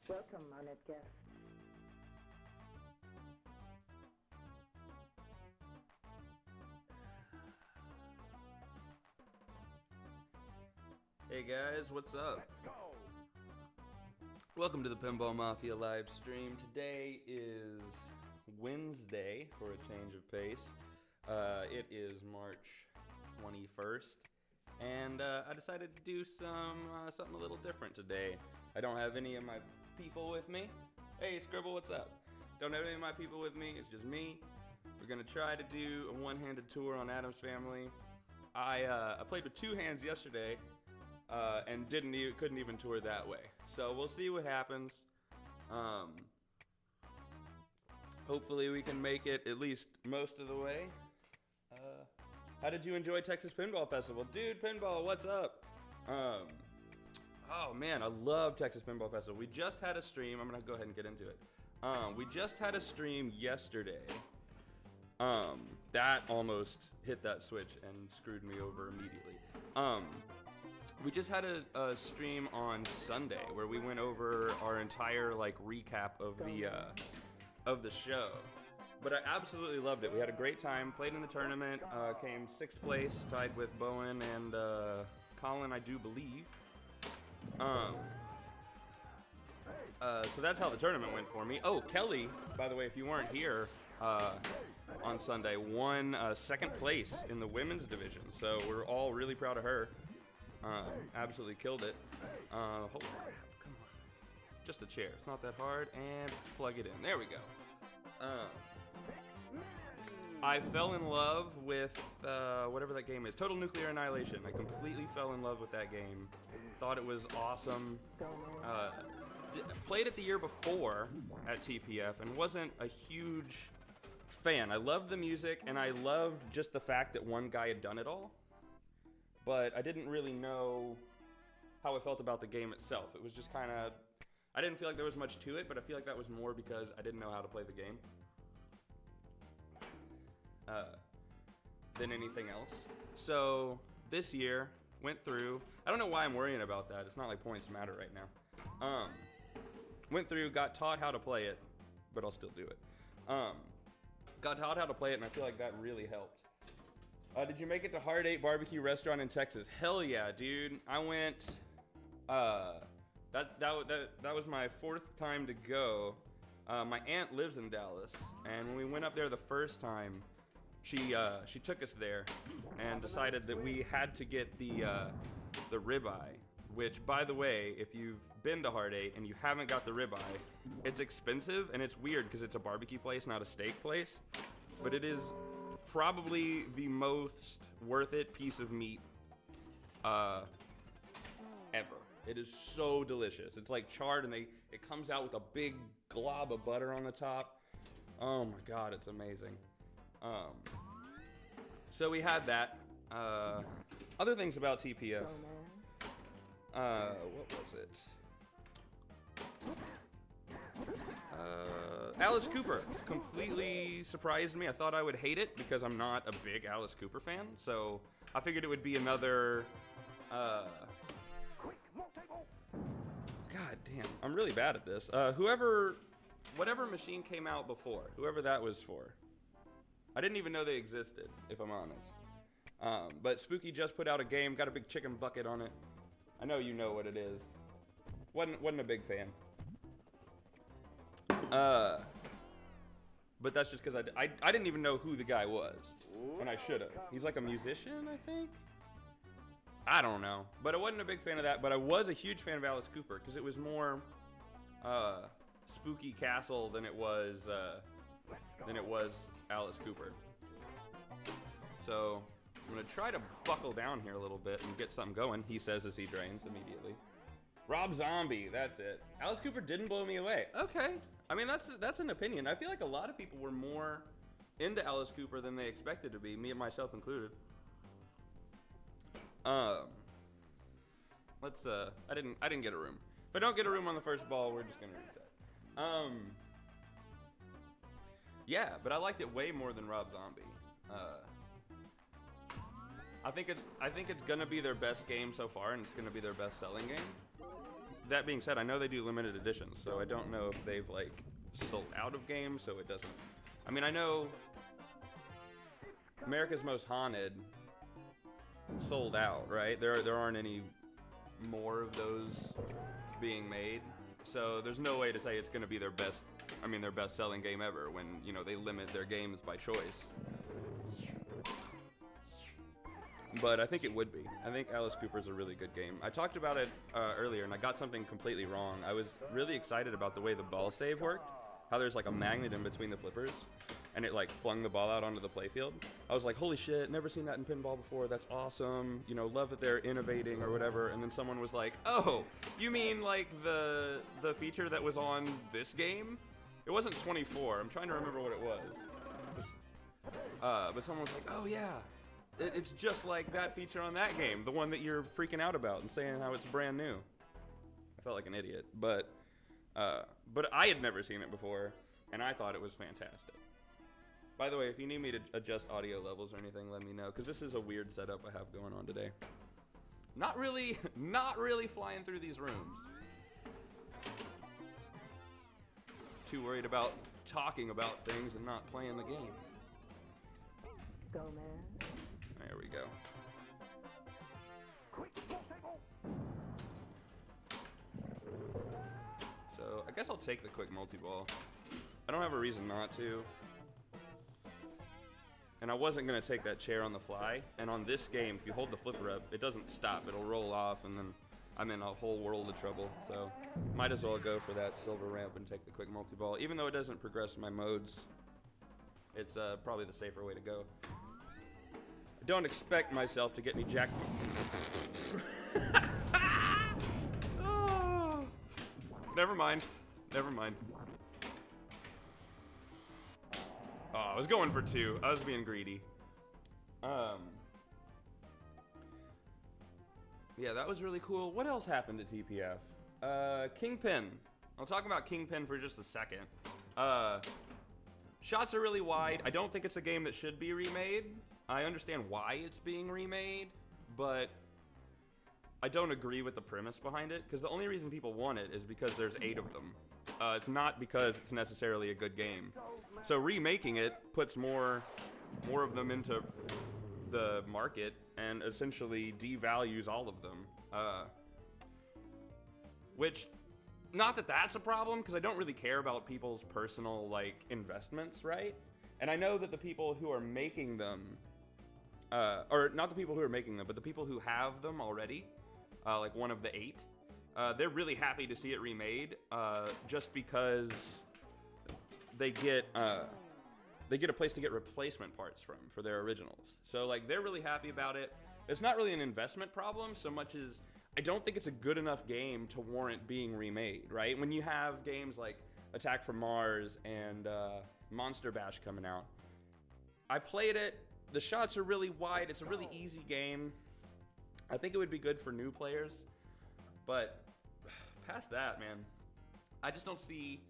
Welcome, honored guest. Hey guys, what's up? Welcome to the Pinball Mafia live stream. Today is Wednesday for a change of pace. It is March 21st, and I decided to do something a little different today. I don't have any of my people with me. Hey Scribble, what's up? Don't have any of my people with me, it's just me. We're gonna try to do a one-handed tour on Addams Family. I played with two hands yesterday, and couldn't even tour that way. So we'll see what happens. Hopefully we can make it at least most of the way. How did you enjoy Texas Pinball Festival? Dude, Pinball, what's up? Oh man, I love Texas Pinball Festival. We just had a stream. I'm gonna go ahead and get into it. We just had a stream yesterday. That almost hit that switch and screwed me over immediately. We just had a stream on Sunday where we went over our entire recap of the show. But I absolutely loved it. We had a great time, played in the tournament, came 6th place, tied with Bowen and Colin, I do believe. So that's how the tournament went for me. Oh, Kelly, by the way, if you weren't here on Sunday, won 2nd place in the women's division. So we're all really proud of her. Absolutely killed it. Holy crap, come on. Just a chair, it's not that hard, and plug it in. There we go. I fell in love with whatever that game is. Total Nuclear Annihilation. I completely fell in love with that game. Thought it was awesome. Played it the year before at TPF and wasn't a huge fan. I loved the music, and I loved just the fact that one guy had done it all. But I didn't really know how I felt about the game itself. It was just kind of, I didn't feel like there was much to it, but I feel like that was more because I didn't know how to play the game than anything else. So this year, went through, I don't know why I'm worrying about that. It's not like points matter right now. Went through, got taught how to play it, but I'll still do it. Got taught how to play it, and I feel like that really helped. Did you make it to Hard 8 Barbecue Restaurant in Texas? Hell yeah, dude. I went, that was my 4th time to go. My aunt lives in Dallas, and when we went up there the first time, she took us there and decided that we had to get the ribeye, which, by the way, if you've been to Hard 8 and you haven't got the ribeye, it's expensive, and it's weird because it's a barbecue place, not a steak place, but it is probably the most worth it piece of meat ever. It is so delicious. It's like charred, and it comes out with a big glob of butter on the top. Oh my god, it's amazing. So we had that. Other things about TPF. What was it? Alice Cooper completely surprised me. I thought I would hate it because I'm not a big Alice Cooper fan, so I figured it would be another God damn, I'm really bad at this. Whatever machine came out before, whoever that was for, I didn't even know they existed, if I'm honest. But Spooky just put out a game, got a big chicken bucket on it. I know you know what it is. Wasn't a big fan. But that's just because I didn't even know who the guy was, and I should have. He's like a musician, I think? I don't know. But I wasn't a big fan of that, but I was a huge fan of Alice Cooper, because it was more Spooky Castle than it was Alice Cooper. So I'm going to try to buckle down here a little bit and get something going, he says as he drains immediately. Rob Zombie, that's it. Alice Cooper didn't blow me away. Okay. I mean, that's an opinion. I feel like a lot of people were more into Alice Cooper than they expected to be, me and myself included. Let's I didn't get a room. If I don't get a room on the first ball, we're just gonna reset. Yeah, but I liked it way more than Rob Zombie. I think it's gonna be their best game so far, and it's gonna be their best selling game. that being said, I know they do limited editions, so I don't know if they've like sold out of games, so it doesn't. I mean, I know America's Most Haunted sold out, right? There aren't any more of those being made, so there's no way to say it's going to be their best. I mean, their best-selling game ever when, you know, they limit their games by choice. But I think it would be. I think Alice Cooper's a really good game. I talked about it earlier, and I got something completely wrong. I was really excited about the way the ball save worked, how there's like a magnet in between the flippers, and it like flung the ball out onto the playfield. I was like, holy shit, never seen that in pinball before. That's awesome. You know, love that they're innovating or whatever. And then someone was like, oh, you mean like the feature that was on this game? It wasn't 24. I'm trying to remember what it was. But someone was like, oh yeah. It's just like that feature on that game, the one that you're freaking out about and saying how it's brand new. I felt like an idiot, but I had never seen it before, and I thought it was fantastic. By the way, if you need me to adjust audio levels or anything, let me know, because this is a weird setup I have going on today. Not really flying through these rooms. Too worried about talking about things and not playing the game. Go, man. There we go. So, I guess I'll take the quick multi-ball. I don't have a reason not to. And I wasn't going to take that chair on the fly. And on this game, if you hold the flipper up, it doesn't stop. It'll roll off, and then I'm in a whole world of trouble. So, might as well go for that silver ramp and take the quick multi-ball. Even though it doesn't progress my modes, it's probably the safer way to go. Don't expect myself to get me jacked. Oh. Never mind. Never mind. Oh, I was going for 2. I was being greedy. Yeah, that was really cool. What else happened at TPF? Kingpin. I'll talk about Kingpin for just a second. Shots are really wide. I don't think it's a game that should be remade. I understand why it's being remade, but I don't agree with the premise behind it, because the only reason people want it is because there's 8 of them. It's not because it's necessarily a good game. So remaking it puts more of them into the market and essentially devalues all of them. Which, not that that's a problem, because I don't really care about people's personal, like, investments, right? And I know that the people who are making them, or not the people who are making them, but the people who have them already, like one of the 8, they're really happy to see it remade, just because they get a place to get replacement parts from for their originals. So like they're really happy about it. It's not really an investment problem so much as I don't think it's a good enough game to warrant being remade, right? When you have games like Attack from Mars and Monster Bash coming out, I played it. The shots are really wide. It's a really easy game. I think it would be good for new players, but past that, man, I just don't see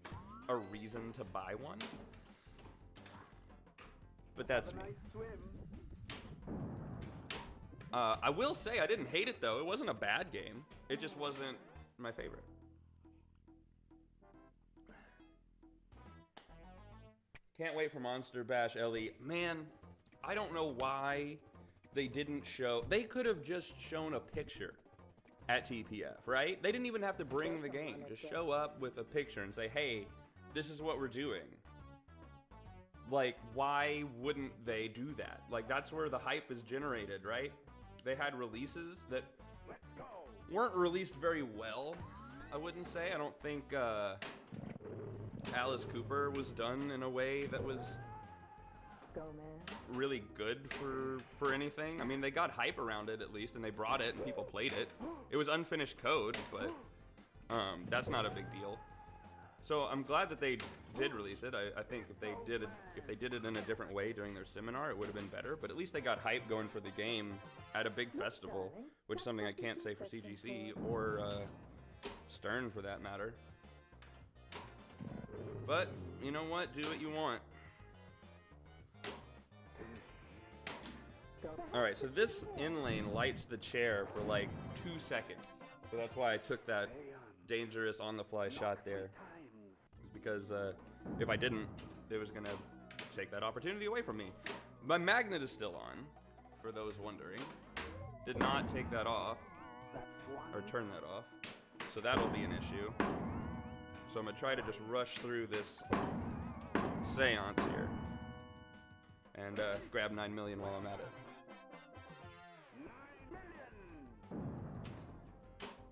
a reason to buy one. But that's me. I will say I didn't hate it though. It wasn't a bad game. It just wasn't my favorite. Can't wait for Monster Bash LE. Man, I don't know why they didn't show. They could have just shown a picture at TPF, right? They didn't even have to bring the game. Just show up with a picture and say, hey, this is what we're doing. Like, why wouldn't they do that? Like, that's where the hype is generated, right? They had releases that weren't released very well, I wouldn't say. I don't think Alice Cooper was done in a way that was really good for anything. I mean, they got hype around it at least, and they brought it, and people played it. It was unfinished code, but that's not a big deal. So I'm glad that they did release it. I think if they did it in a different way during their seminar, it would have been better. But at least they got hype going for the game at a big festival, which is something I can't say for CGC or Stern for that matter. But you know what? Do what you want. Alright, so this in lane lights the chair for like 2 seconds. So that's why I took that dangerous on-the-fly shot there. It's because if I didn't, it was gonna take that opportunity away from me. My magnet is still on, for those wondering. Did not take that off, or turn that off, so that'll be an issue. So I'm gonna try to just rush through this seance here, and grab 9 million while I'm at it.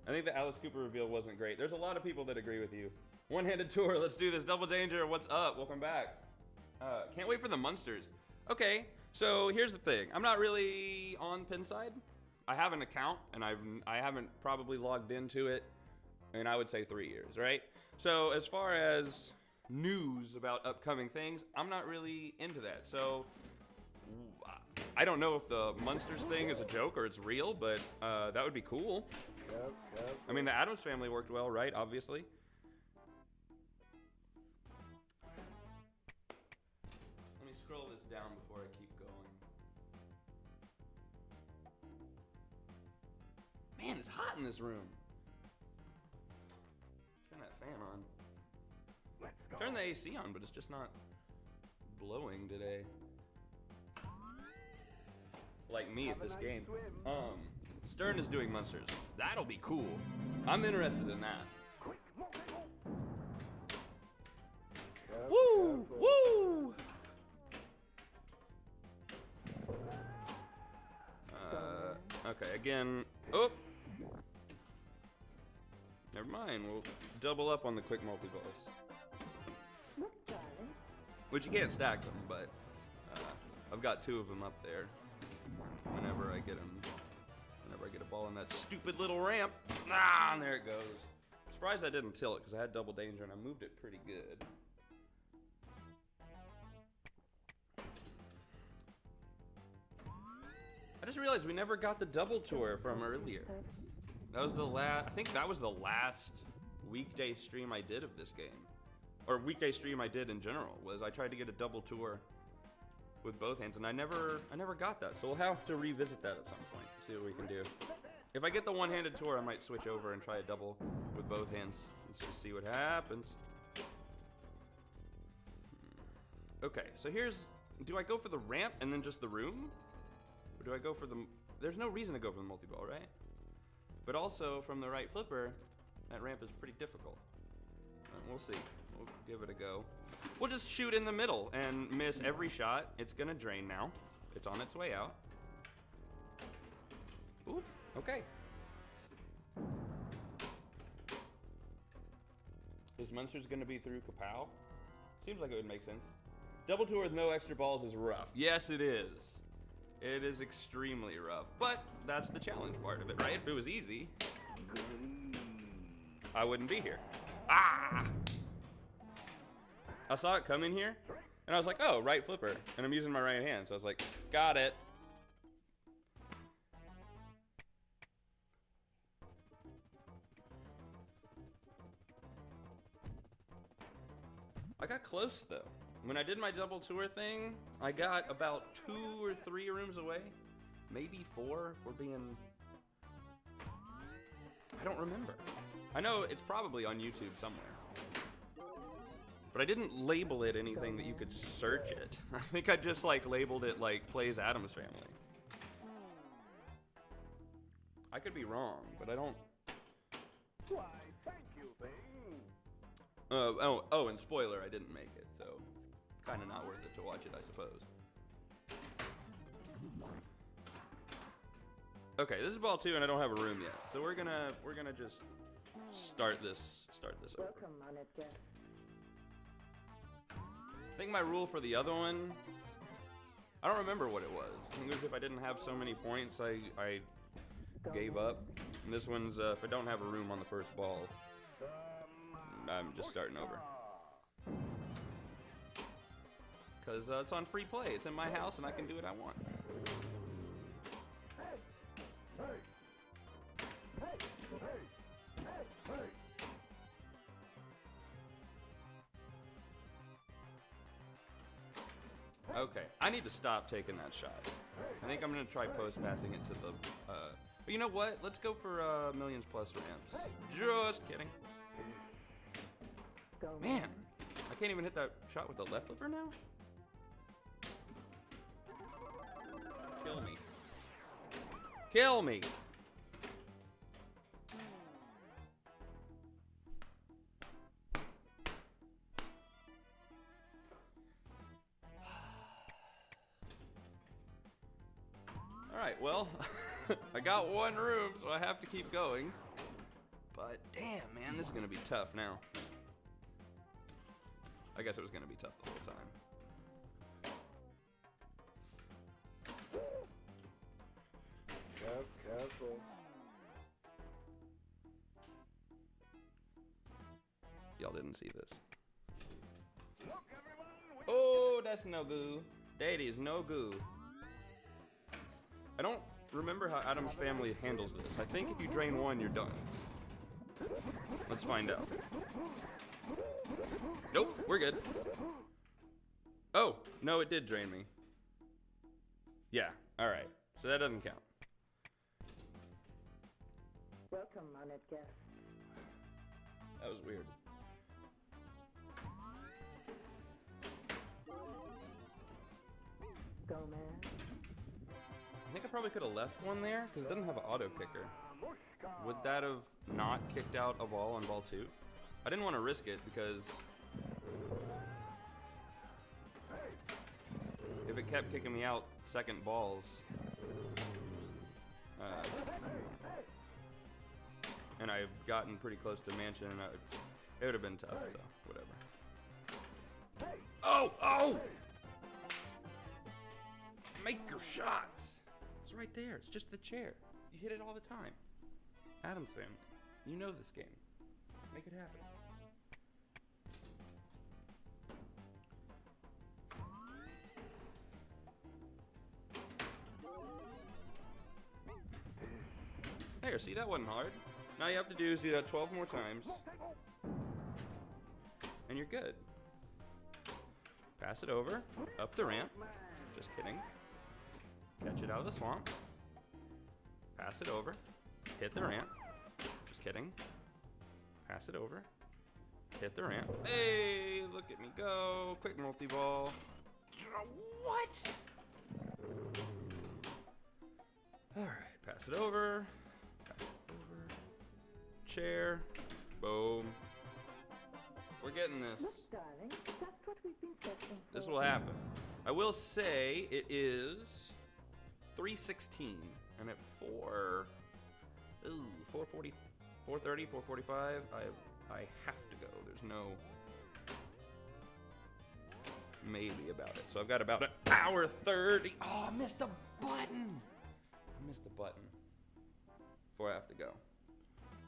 I think the Alice Cooper reveal wasn't great. There's a lot of people that agree with you. One-handed tour, let's do this. Double Danger, what's up? Welcome back. Can't wait for the Munsters. Okay, so here's the thing. I'm not really on Pinside. I have an account, and I haven't probably logged into it in, I would say, 3 years, right? So as far as news about upcoming things, I'm not really into that. So I don't know if the Munsters thing is a joke or it's real, but that would be cool. Yep. I mean, the Addams family worked well, right? Obviously. Let me scroll this down before I keep going. Man, it's hot in this room. Turn that fan on. Turn the AC on, but it's just not blowing today. Like me at this game. Stern is doing Munsters. That'll be cool. I'm interested in that. Woo! Woo! Okay, again. Oh! Never mind. We'll double up on the quick multi-balls. Which you can't stack them, but I've got 2 of them up there. Whenever I get them. Whenever I get a ball in that stupid little ramp. Ah, and there it goes. I'm surprised I didn't tilt it because I had double danger and I moved it pretty good. I just realized we never got the double tour from earlier. That was the last, I think that was the last weekday stream I did of this game. Or weekday stream I did in general, was I tried to get a double tour with both hands, and I never got that. So we'll have to revisit that at some point, see what we can do. If I get the one-handed tour, I might switch over and try a double with both hands. Let's just see what happens. Okay, so here's, do I go for the ramp and then just the room? Or do I go for the, there's no reason to go for the multi-ball, right? But also, from the right flipper, that ramp is pretty difficult. We'll see. We'll give it a go. We'll just shoot in the middle and miss every shot. It's gonna drain now. It's on its way out. Ooh, okay. This Munster's gonna be through Kapow? Seems like it would make sense. Double tour with no extra balls is rough. Yes, it is. It is extremely rough, but that's the challenge part of it, right? If it was easy, I wouldn't be here. Ah! I saw it come in here, and I was like, oh, right flipper, and I'm using my right hand, so I was like, got it. I got close, though. When I did my double tour thing, I got about 2 or 3 rooms away. Maybe 4, if we're being... I don't remember. I know it's probably on YouTube somewhere. But I didn't label it anything that you could search it. I think I just, like, labeled it, like, Plays Addams Family. I could be wrong, but I don't... Why, thank you, Bing. Oh, and spoiler, I didn't make it, so it's kind of not worth it to watch it, I suppose. Okay, this is ball 2, and I don't have a room yet, so we're gonna just start this over. Welcome, honored guest. I think my rule for the other one, I don't remember what it was. I think it was if I didn't have so many points, I gave up. And this one's if I don't have a room on the first ball, I'm just starting over. Because it's on free play. It's in my house and I can do what I want. Okay, I need to stop taking that shot. I think I'm going to try post passing it to the You know what? Let's go for millions plus ramps. Just kidding. Go, Man, I can't even hit that shot with the left flipper now? Kill me. Kill me! Alright, well, I got one room, so I have to keep going. But damn, man, this is gonna be tough now. I guess it was gonna be tough the whole time. Careful. Y'all didn't see this. Look, everyone. Oh, that's no goo. That is no goo. I don't remember how Addams family handles this. I think if you drain one, you're done. Let's find out. Nope, we're good. Oh, no, it did drain me. Yeah, alright. So that doesn't count. Welcome, honored guest. That was weird. Go, man. I think I probably could have left one there, because it doesn't have an auto kicker. Would that have not kicked out a ball on ball 2? I didn't want to risk it, because if it kept kicking me out second balls, and I've gotten pretty close to mansion, it would have been tough, so whatever. Oh! Oh! Make your shots! It's right there. It's just the chair. You hit it all the time. Addams family. You know this game. Make it happen. There, see, that wasn't hard. Now you have to do is do that 12 more times. And you're good. Pass it over. Up the ramp. Just kidding. Catch it out of the swamp. Pass it over. Hit the ramp. Just kidding. Pass it over. Hit the ramp. Hey, look at me go. Quick multi-ball. What? Alright, pass it over. Pass it over. Chair. Boom. We're getting this. Look, darling, that's what we've been searching for. This will happen. I will say it is 3:16, and at 4:40, 4:30, 4:45, I have to go. There's no maybe about it. So I've got about an hour 30. Oh, I missed a button. I missed a button before I have to go.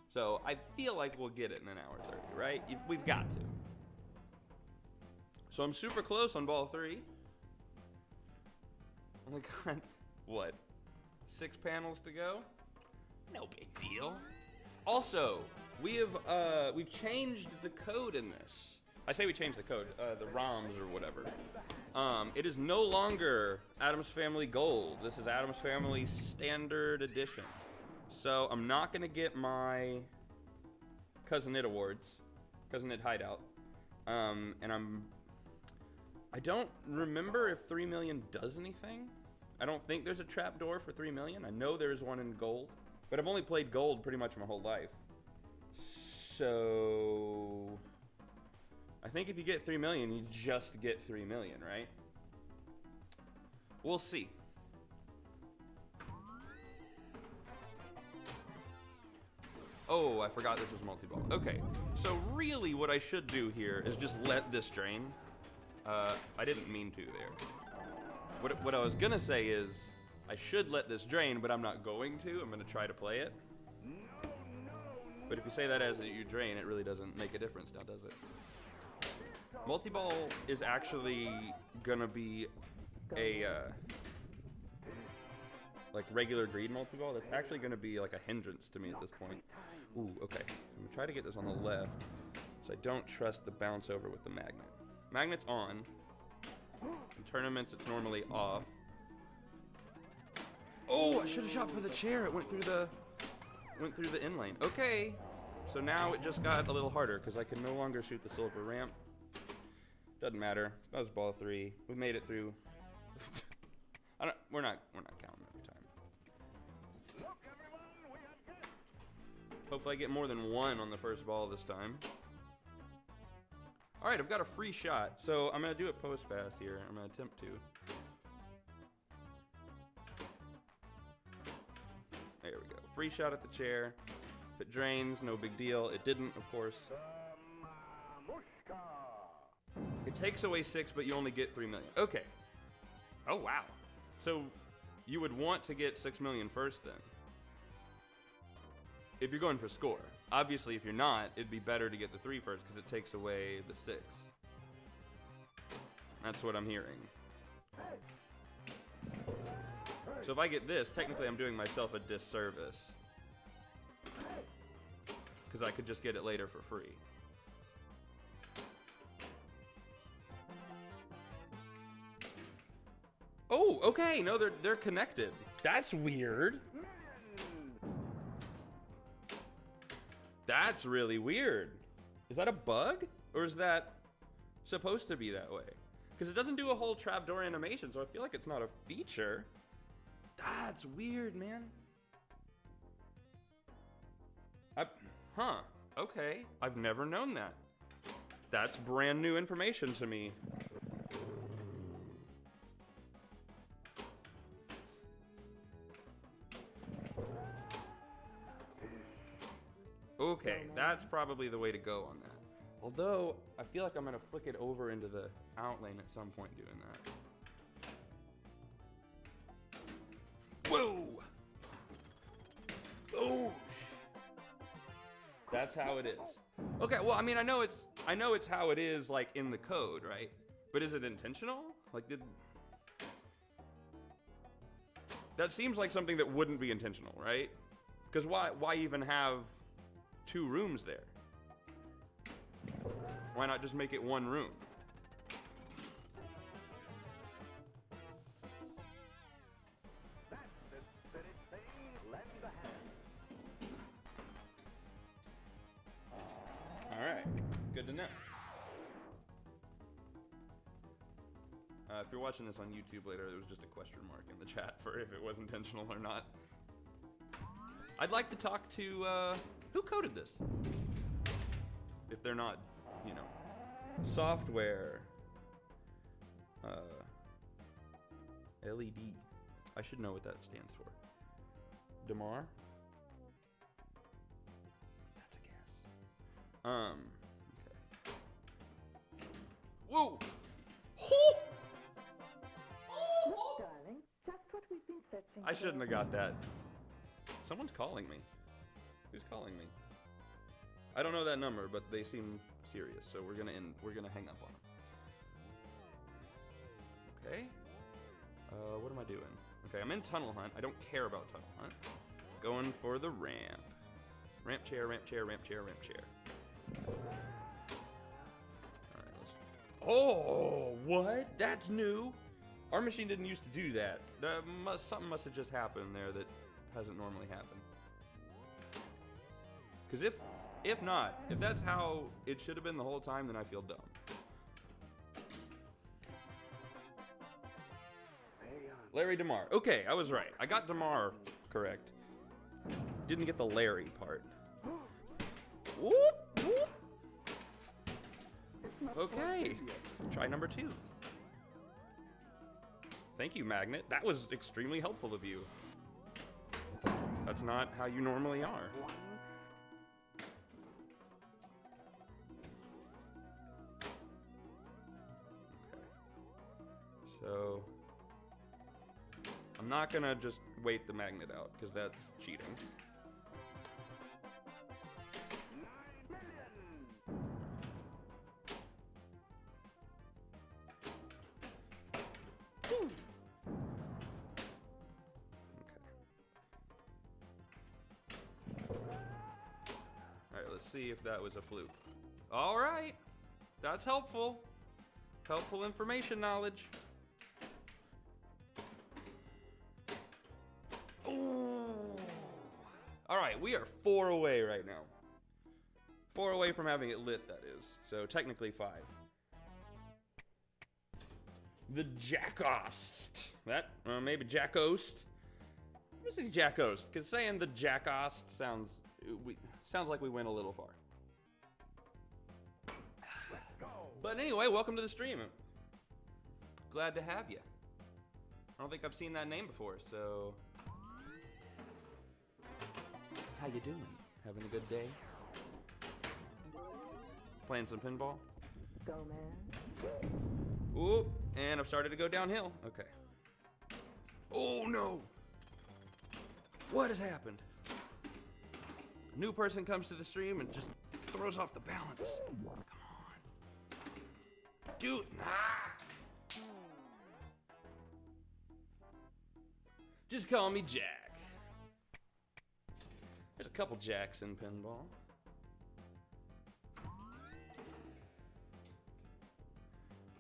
So I feel like we'll get it in an hour 30, right? We've got to. So I'm super close on ball 3. Only got, what, 6 panels to go? No big deal. Also, we've changed the code in this. I say we changed the code, the ROMs or whatever. It is no longer Addams Family Gold. This is Addams Family Standard Edition. So I'm not gonna get my Cousin It awards, Cousin It Hideout, and I don't remember if 3 million does anything. I don't think there's a trapdoor for 3 million. I know there's one in gold, but I've only played gold pretty much my whole life. So I think if you get 3 million, you just get 3 million, right? We'll see. Oh, I forgot this was multi-ball. Okay, so really what I should do here is just let this drain. I didn't mean to there. What I was gonna say is, I should let this drain, but I'm not going to. I'm gonna try to play it. But if you say that as you drain, it really doesn't make a difference now, does it? Multi-ball is actually gonna be a, like regular greed multi-ball. That's actually gonna be like a hindrance to me at this point. Ooh, okay. I'm gonna try to get this on the left, so I don't trust the bounce over with the magnet. Magnet's on. In tournaments, it's normally off. Oh, I should have shot for the chair. It went through the in lane. Okay. So now it just got a little harder because I can no longer shoot the silver ramp. Doesn't matter. That was ball 3. We made it through. We're not counting every time. Look, everyone, we have hit. Hopefully I get more than 1 on the first ball this time. All right, I've got a free shot. So I'm gonna do it post pass here. I'm gonna attempt to. There we go. Free shot at the chair. If it drains, no big deal. It didn't, of course. Mamushka. It takes away 6, but you only get 3 million. Okay. Oh, wow. So you would want to get 6 million first then. If you're going for score. Obviously, if you're not, it'd be better to get the 3 first because it takes away the 6. That's what I'm hearing. So if I get this, technically I'm doing myself a disservice. Because I could just get it later for free. Oh, okay. No, they're connected. That's weird. That's really weird. Is that a bug? Or is that supposed to be that way? Because it doesn't do a whole trapdoor animation, so I feel like it's not a feature. That's weird, man. Huh. Okay. I've never known that. That's brand new information to me. Okay, that's probably the way to go on that. Although, I feel like I'm going to flick it over into the out lane at some point doing that. Whoa! Oh! That's how it is. Okay, well, I mean, I know it's how it is, like, in the code, right? But is it intentional? Like, that seems like something that wouldn't be intentional, right? Because why even have 2 rooms there? Why not just make it 1 room? That's the spirit thing. Lend a hand. All right, good to know. If you're watching this on YouTube later, there was just a question mark in the chat for if it was intentional or not. I'd like to talk to, who coded this? If they're not, you know, software, LED. I should know what that stands for. Damar? That's a guess. Okay. Whoa! Oh! Look, darling, just what we've been searching I for. shouldn't have got that. Someone's calling me. Who's calling me? I don't know that number, but they seem serious, so we're gonna hang up on them. Okay. What am I doing? Okay, I'm in Tunnel Hunt. I don't care about Tunnel Hunt. Going for the ramp. Ramp chair, ramp chair, ramp chair, ramp chair. Alright, let's... Oh, what? That's new. Our machine didn't used to do that. Something must have just happened there that hasn't normally happened. Because if not, if that's how it should have been the whole time, then I feel dumb. Larry DeMar. Okay, I was right. I got DeMar correct. Didn't get the Larry part. Whoop, whoop. Okay, try number 2. Thank you, Magnet. That was extremely helpful of you. That's not how you normally are. Okay. So, I'm not gonna just wait the magnet out, because that's cheating. Woo. Alright, let's see if that was a fluke. Alright, that's helpful. Helpful information knowledge. right, we are 4 away right now. 4 away from having it lit, that is. So technically 5. The Jackost. That, maybe Jackost. Let's say Jackost, because saying the Jackost sounds like we went a little far. But anyway, welcome to the stream. Glad to have you. I don't think I've seen that name before, so... How you doing? Having a good day? Playing some pinball? Go, man. Ooh, and I've started to go downhill. Okay. Oh no! What has happened? A new person comes to the stream and just throws off the balance. Come on. Dude, nah! Just call me Jack. There's a couple Jacks in pinball.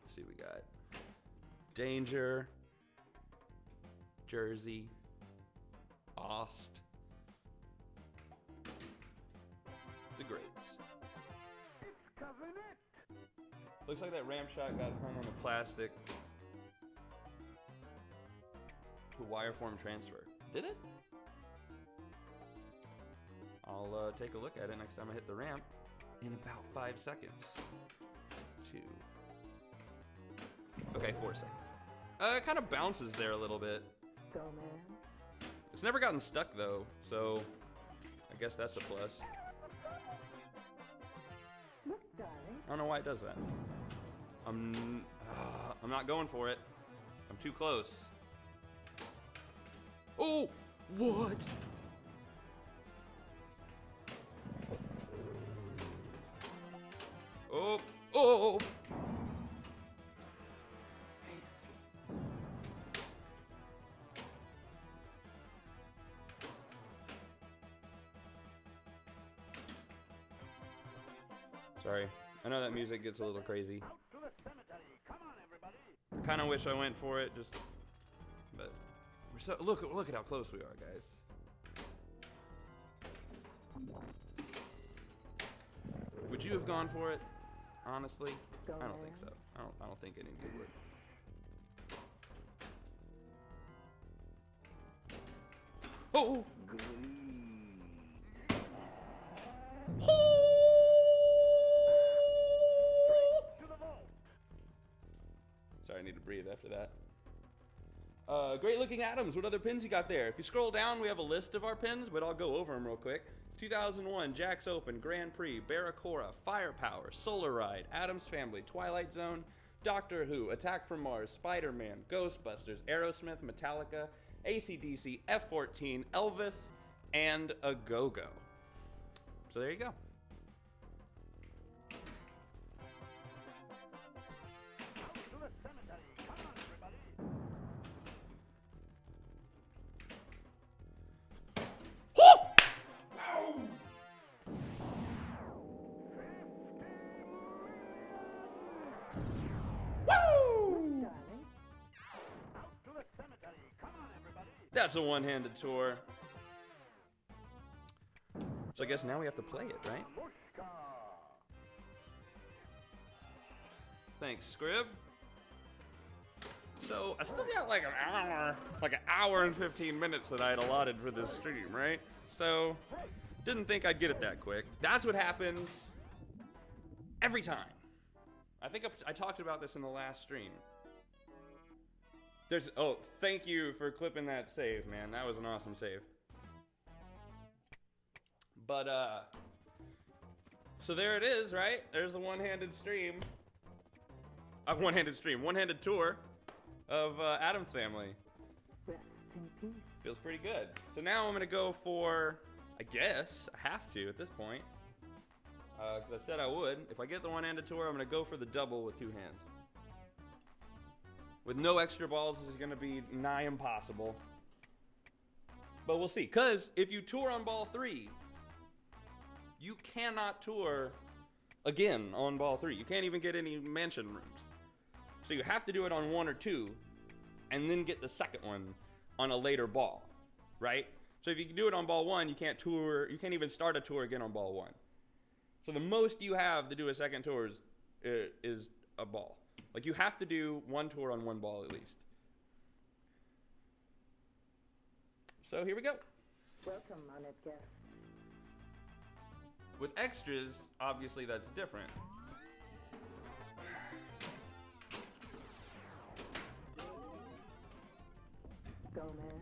Let's see what we got. Danger. Jersey. Ost. The Greats. It's Covenant. Looks like that ram shot got hung on the plastic to wireform transfer. Did it? I'll take a look at it next time I hit the ramp in about 5 seconds. 2. Okay, 4 seconds. It kind of bounces there a little bit. Go, man. It's never gotten stuck though, so I guess that's a plus. Look, darling. I don't know why it does that. I'm not going for it. I'm too close. Oh, what? Oh, oh. Sorry. I know that music gets a little crazy. Out to the cemetery. Come on, everybody. I kind of wish I went for it, just, but we're so look at how close we are, guys. Would you have gone for it? Honestly, I don't think so. I don't think any of you would. Oh! To the vault. Sorry, I need to breathe after that. Great looking Addams. What other pins you got there? If you scroll down, we have a list of our pins, but I'll go over them real quick. 2001, Jack's Open, Grand Prix, Barracora, Firepower, Solar Ride, Addams Family, Twilight Zone, Doctor Who, Attack from Mars, Spider-Man, Ghostbusters, Aerosmith, Metallica, AC/DC, F-14, Elvis, and a Go-Go. So there you go. Out to the cemetery. Come on, everybody. Darling. Out to the cemetery. Come on, everybody. That's a one-handed tour. So I guess now we have to play it, right? Mushka. Thanks, Scrib. So I still got like an hour and 15 minutes that I had allotted for this stream, right? So didn't think I'd get it that quick. That's what happens every time. I think I talked about this in the last stream. Oh, thank you for clipping that save, man. That was an awesome save. But, so there it is, right? There's the one-handed stream. One-handed tour of Addams Family. Rest in peace. Feels pretty good. So now I'm gonna go for, I guess, I have to at this point. Because I said I would. If I get the one-handed tour, I'm gonna go for the double with 2 hands. With no extra balls, this is gonna be nigh impossible. But we'll see. Because if you tour on ball 3, you cannot tour again on ball 3. You can't even get any mansion rooms. So you have to do it on 1 or 2, and then get the second one on a later ball, right? So if you can do it on ball 1, you can't even start a tour again on ball 1. So the most you have to do a second tour is a ball. Like, you have to do 1 tour on 1 ball at least. So here we go. Welcome, honored guest. With extras, obviously that's different. Go, man.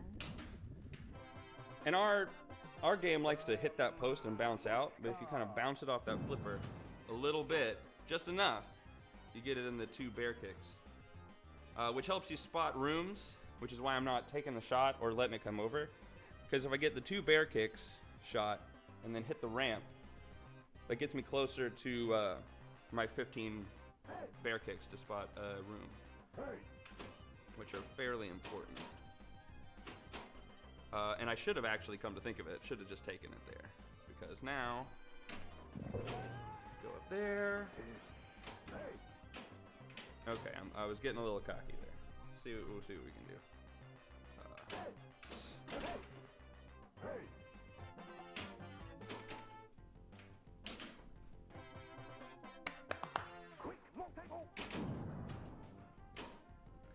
And our game likes to hit that post and bounce out, but if you kind of bounce it off that flipper a little bit, just enough, you get it in the 2 bear kicks. Which helps you spot rooms, which is why I'm not taking the shot or letting it come over. Because if I get the 2 bear kicks shot and then hit the ramp, that gets me closer to my 15 bear kicks to spot a room, which are fairly important. And I should have actually come to think of it, should have just taken it there. Because now, go up there. Okay, I was getting a little cocky there. We'll see what we can do. Quick, multi-ball.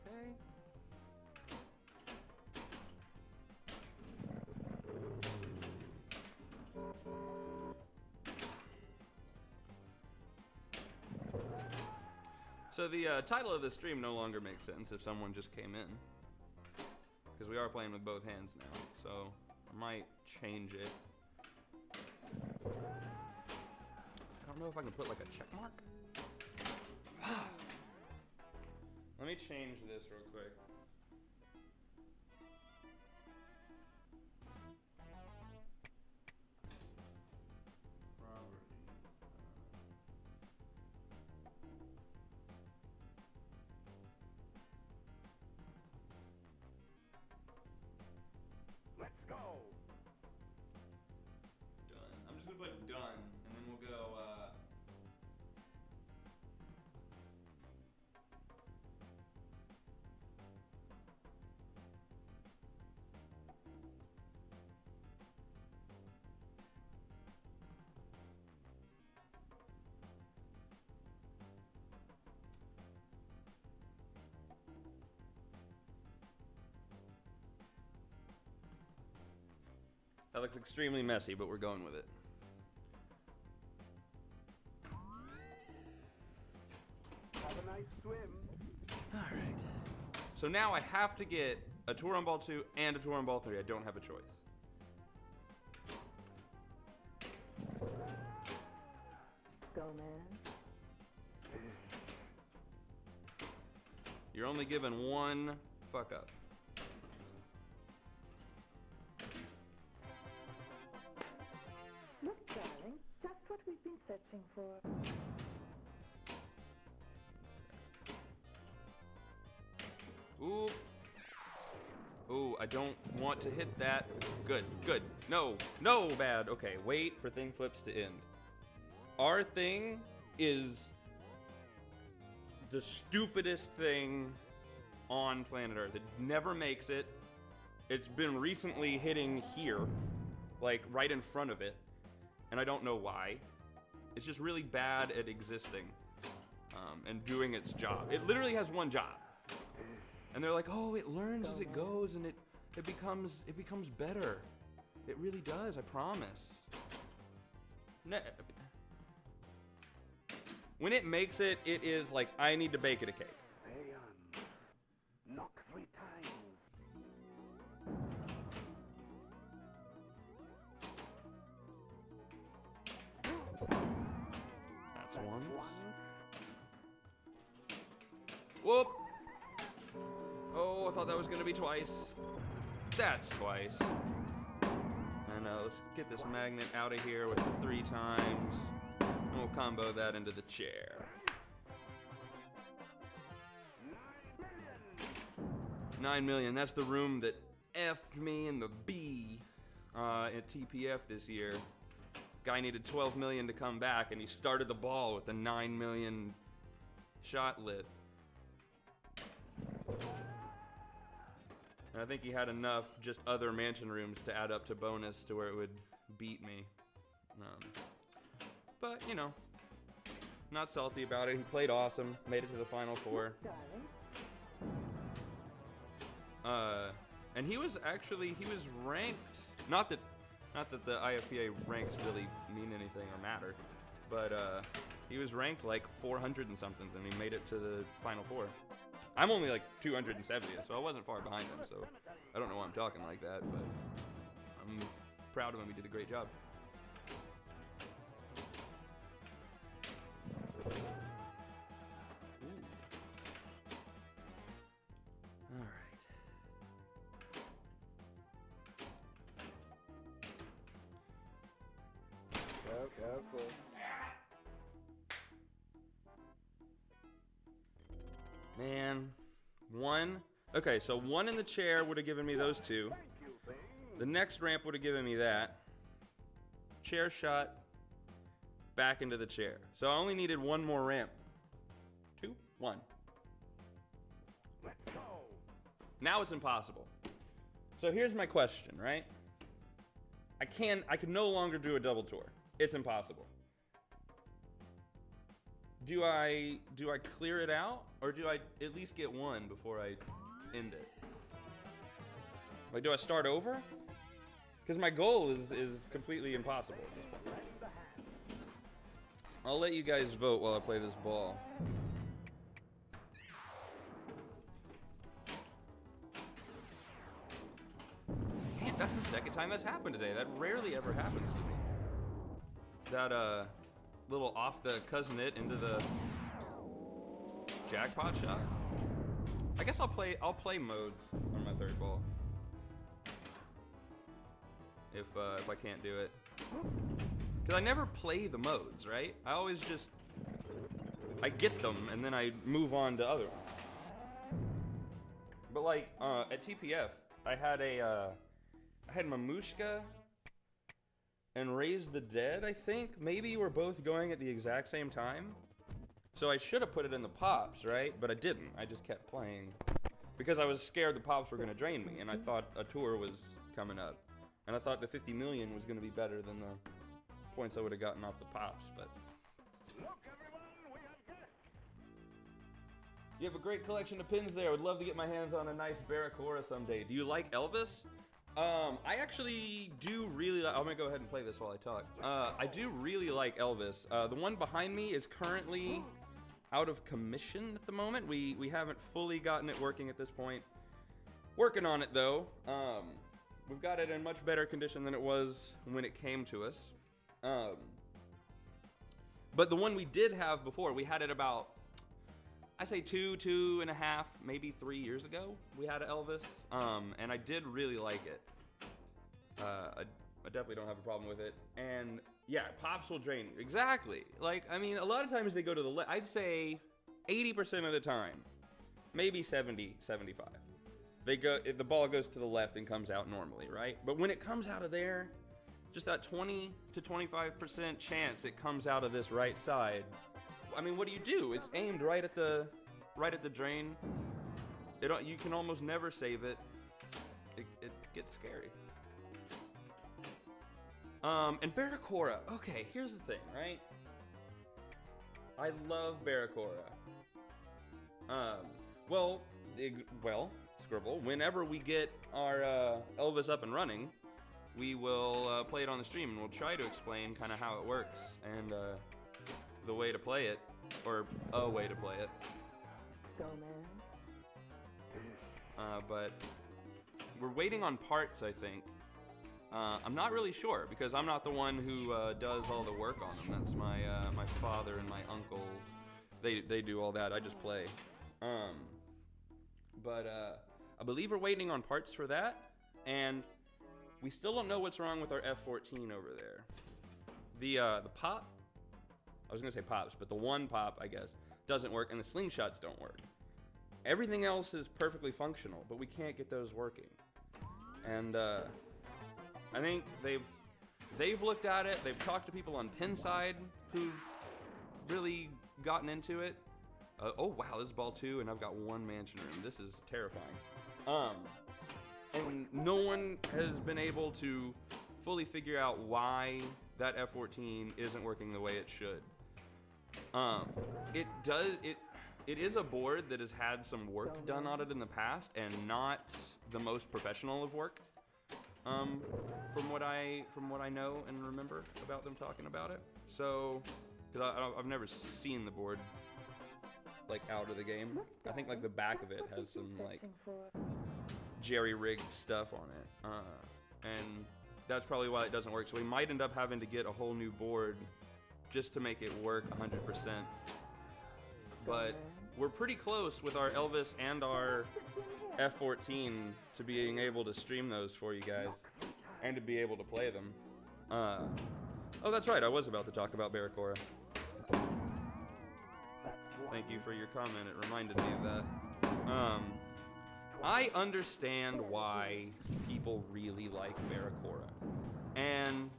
Okay. So the title of the stream no longer makes sense if someone just came in. Because we are playing with both hands now, so I might change it. I don't know if I can put like a check mark. Let me change this real quick. Let's go. Done. I'm just gonna put done, and then we'll go. That looks extremely messy, but we're going with it. Have a nice swim. All right. So now I have to get a tour on ball 2 and a tour on ball 3. I don't have a choice. Go, man. You're only given 1 fuck up. Look, darling, just what we've been searching for. Ooh. Ooh, I don't want to hit that. Good, good. No, no, bad. Okay, wait for thing flips to end. Our thing is the stupidest thing on planet Earth. It never makes it. It's been recently hitting here, like right in front of it, and I don't know why. It's just really bad at existing and doing its job. It literally has 1 job. And they're like, oh, it learns as it goes, and it becomes better. It really does, I promise. When it makes it, it is like, I need to bake it a cake. Stay on. Knock 3 times. That's 1. Whoop! Oh, I thought that was gonna be twice. That's twice. And let's get this magnet out of here with the 3 times. And we'll combo that into the chair. 9 million. That's the room that F'd me in the B at TPF this year. Guy needed 12 million to come back, and he started the ball with a 9 million shot lit. And I think he had enough just other mansion rooms to add up to bonus to where it would beat me. But, you know, not salty about it. He played awesome, made it to the Final Four. And he was ranked, not that the IFPA ranks really mean anything or matter, but he was ranked like 400 and something, and he made it to the Final Four. I'm only like 270th, so I wasn't far behind him, so I don't know why I'm talking like that, but I'm proud of him. He did a great job. All right. Careful. Man, one. Okay, so one in the chair would have given me those two. The next ramp would have given me that. Chair shot, back into the chair. So I only needed one more ramp. 2, 1. Let's go. Now it's impossible. So here's my question, right? I can no longer do a double tour. It's impossible. Do I clear it out, or do I at least get one before I end it? Like, do I start over? Because my goal is completely impossible. I'll let you guys vote while I play this ball. Damn, that's the second time that's happened today. That rarely ever happens to me. That little off the cousin-it into the jackpot shot. I guess I'll play modes on my third ball. If I can't do it. Because I never play the modes, right? I always just, I get them and then I move on to other ones. But like, at TPF, I had Mamushka and Raise the Dead, I think. Maybe we're both going at the exact same time. So I should have put it in the pops, right? But I didn't. I just kept playing. Because I was scared the pops were going to drain me, and I thought a tour was coming up. And I thought the 50 million was going to be better than the points I would have gotten off the pops, but... Look, everyone, we have guests. You have a great collection of pins there. I would love to get my hands on a nice Barracuda someday. Do you like Elvis? I actually do really like... I'm going to go ahead and play this while I talk. I do really like Elvis. The one behind me is currently out of commission at the moment. We haven't fully gotten it working at this point. Working on it, though. We've got it in much better condition than it was when it came to us. But the one we did have before, we had it about, I say 2.5, maybe 3 years ago. We had an Elvis, and I did really like it. I definitely don't have a problem with it. And yeah, pops will drain you. Exactly. Like, I mean, a lot of times they go to the left. I'd say 80% of the time, maybe 70, 75. The ball goes to the left and comes out normally, right? But when it comes out of there, just that 20 to 25% chance it comes out of this right side. I mean, what do? It's aimed right at the drain. You can almost never save it. It gets scary. And Barracuda. Okay, here's the thing, right? I love Barracuda. Well, Scribble, whenever we get our Elvis up and running, we will play it on the stream, and we'll try to explain kind of how it works and the way to play it, or a way to play it. Go, man. But we're waiting on parts, I think. I'm not really sure, because I'm not the one who does all the work on them. That's my father and my uncle. They do all that. I just play. But I believe we're waiting on parts for that, and we still don't know what's wrong with our F-14 over there. The pop, I was gonna say pops, but the one pop, I guess, doesn't work, and the slingshots don't work. Everything else is perfectly functional, but we can't get those working. And I think they've looked at it. They've talked to people on Pinside who've really gotten into it. Oh wow, this is ball 2, and I've got one mansion room. This is terrifying. and no one has been able to fully figure out why that F14 isn't working the way it should. It is a board that has had some work done on it in the past, and not the most professional of work. From what I know and remember about them talking about it. So, because I've never seen the board like out of the game. I think like the back of it has some like jerry-rigged stuff on it, and that's probably why it doesn't work. So we might end up having to get a whole new board just to make it work 100%. But we're pretty close with our Elvis and our F14 to being able to stream those for you guys and to be able to play them. Oh, that's right, I was about to talk about Barracora. Thank you for your comment, it reminded me of that. I understand why people really like Barracora. And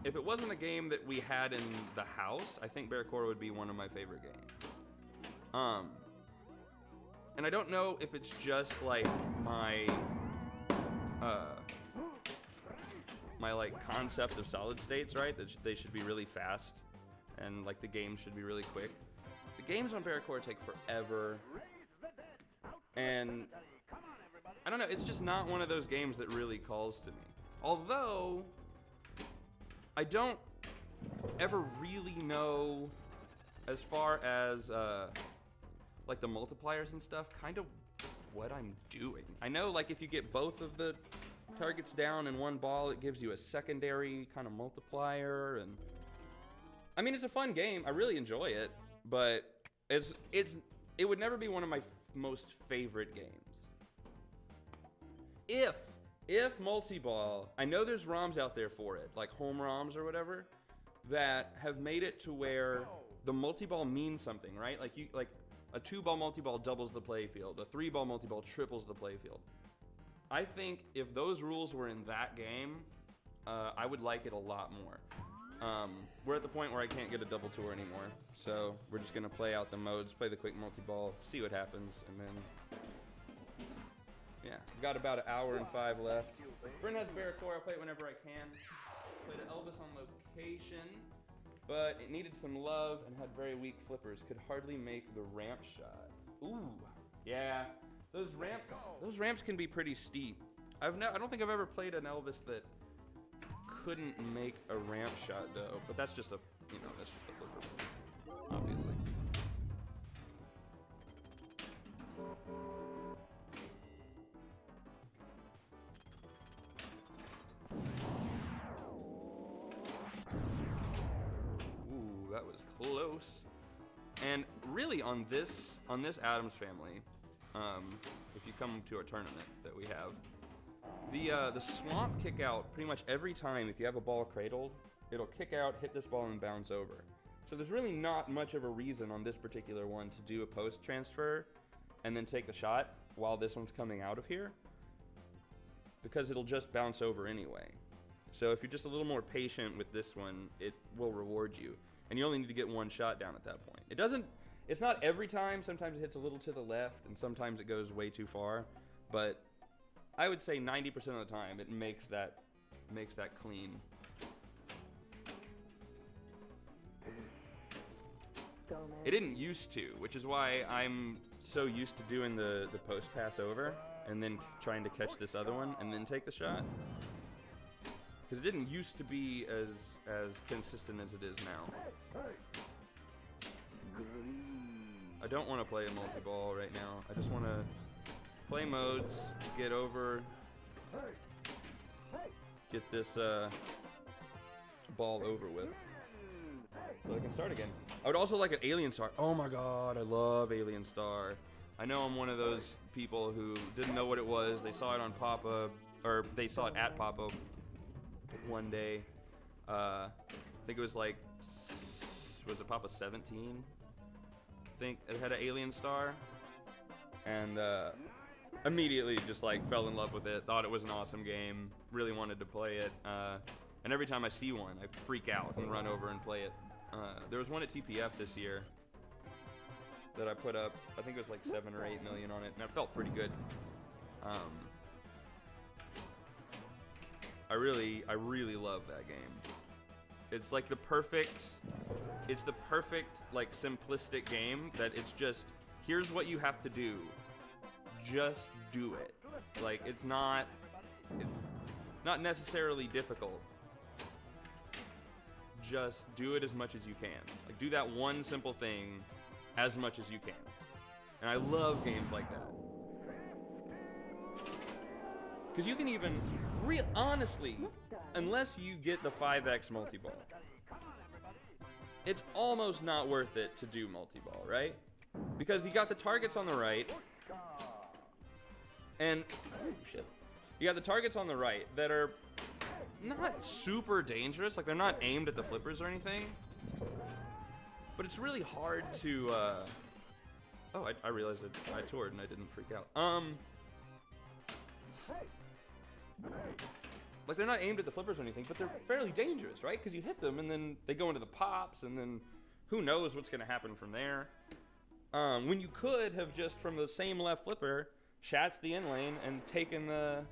if it wasn't a game that we had in the house, I think Barracora would be one of my favorite games. And I don't know if it's just like my like concept of solid states, right? That they should be really fast, and like the game should be really quick. The games on Barracora take forever, and I don't know. It's just not one of those games that really calls to me. Although I don't ever really know, as far as like the multipliers and stuff, kind of what I'm doing. I know like if you get both of the targets down in one ball, it gives you a secondary kind of multiplier, and I mean it's a fun game. I really enjoy it, but it would never be one of my most favorite games. If multi-ball, I know there's ROMs out there for it, like home ROMs or whatever, that have made it to where the multi-ball means something, right? Like a 2-ball multi-ball doubles the playfield, a 3-ball multi-ball triples the playfield. I think if those rules were in that game, I would like it a lot more. We're at the point where I can't get a double tour anymore, so we're just gonna play out the modes, play the quick multi-ball, see what happens, and then yeah, we've got about 1 hour and 5 left. Brent has Barracora, I'll play it whenever I can. Played Elvis on location, but it needed some love and had very weak flippers. Could hardly make the ramp shot. Ooh, yeah, those ramps can be pretty steep. I don't think I've ever played an Elvis that couldn't make a ramp shot though, but that's just a, that's just a flipper, obviously. Ooh, that was close. And really on this Addams family, if you come to our tournament that we have, the swamp kick out pretty much every time. If you have a ball cradled, it'll kick out, hit this ball, and bounce over. So there's really not much of a reason on this particular one to do a post transfer and then take the shot while this one's coming out of here, because it'll just bounce over anyway. So if you're just a little more patient with this one, it will reward you, and you only need to get one shot down at that point. It's not every time. Sometimes it hits a little to the left, and sometimes it goes way too far, but I would say 90% of the time it makes that clean. It didn't used to, which is why I'm so used to doing the post pass over and then trying to catch this other one and then take the shot. Because it didn't used to be as consistent as it is now. I don't want to play a multi-ball right now. I just want to play modes, get over, get this ball over with, so I can start again. I would also like an Alien Star. Oh my god, I love Alien Star. I know I'm one of those people who didn't know what it was. They saw it on Papa, or they saw it at Papa one day. I think it was like, was it Papa 17? I think it had an Alien Star, and immediately just like fell in love with it, thought it was an awesome game, really wanted to play it, and every time I see one I freak out and run over and play it. There was one at TPF this year that I put up, I think it was like 7 or 8 million on it, and I felt pretty good. I really love that game. It's like the perfect, like simplistic game that it's just, here's what you have to do. Just do it. Like it's not necessarily difficult. Just do it as much as you can. Like do that one simple thing as much as you can. And I love games like that. Because you can even, honestly, unless you get the 5x multi-ball, it's almost not worth it to do multi-ball, right? Because you got the targets on the right, and, oh shit. You got the targets on the right that are not super dangerous, like they're not aimed at the flippers or anything, but it's really hard to, oh, I realized that I toured and I didn't freak out. Like they're not aimed at the flippers or anything, but they're fairly dangerous, right? Because you hit them and then they go into the pops and then who knows what's going to happen from there. When you could have just from the same left flipper, shats the in lane and taken the...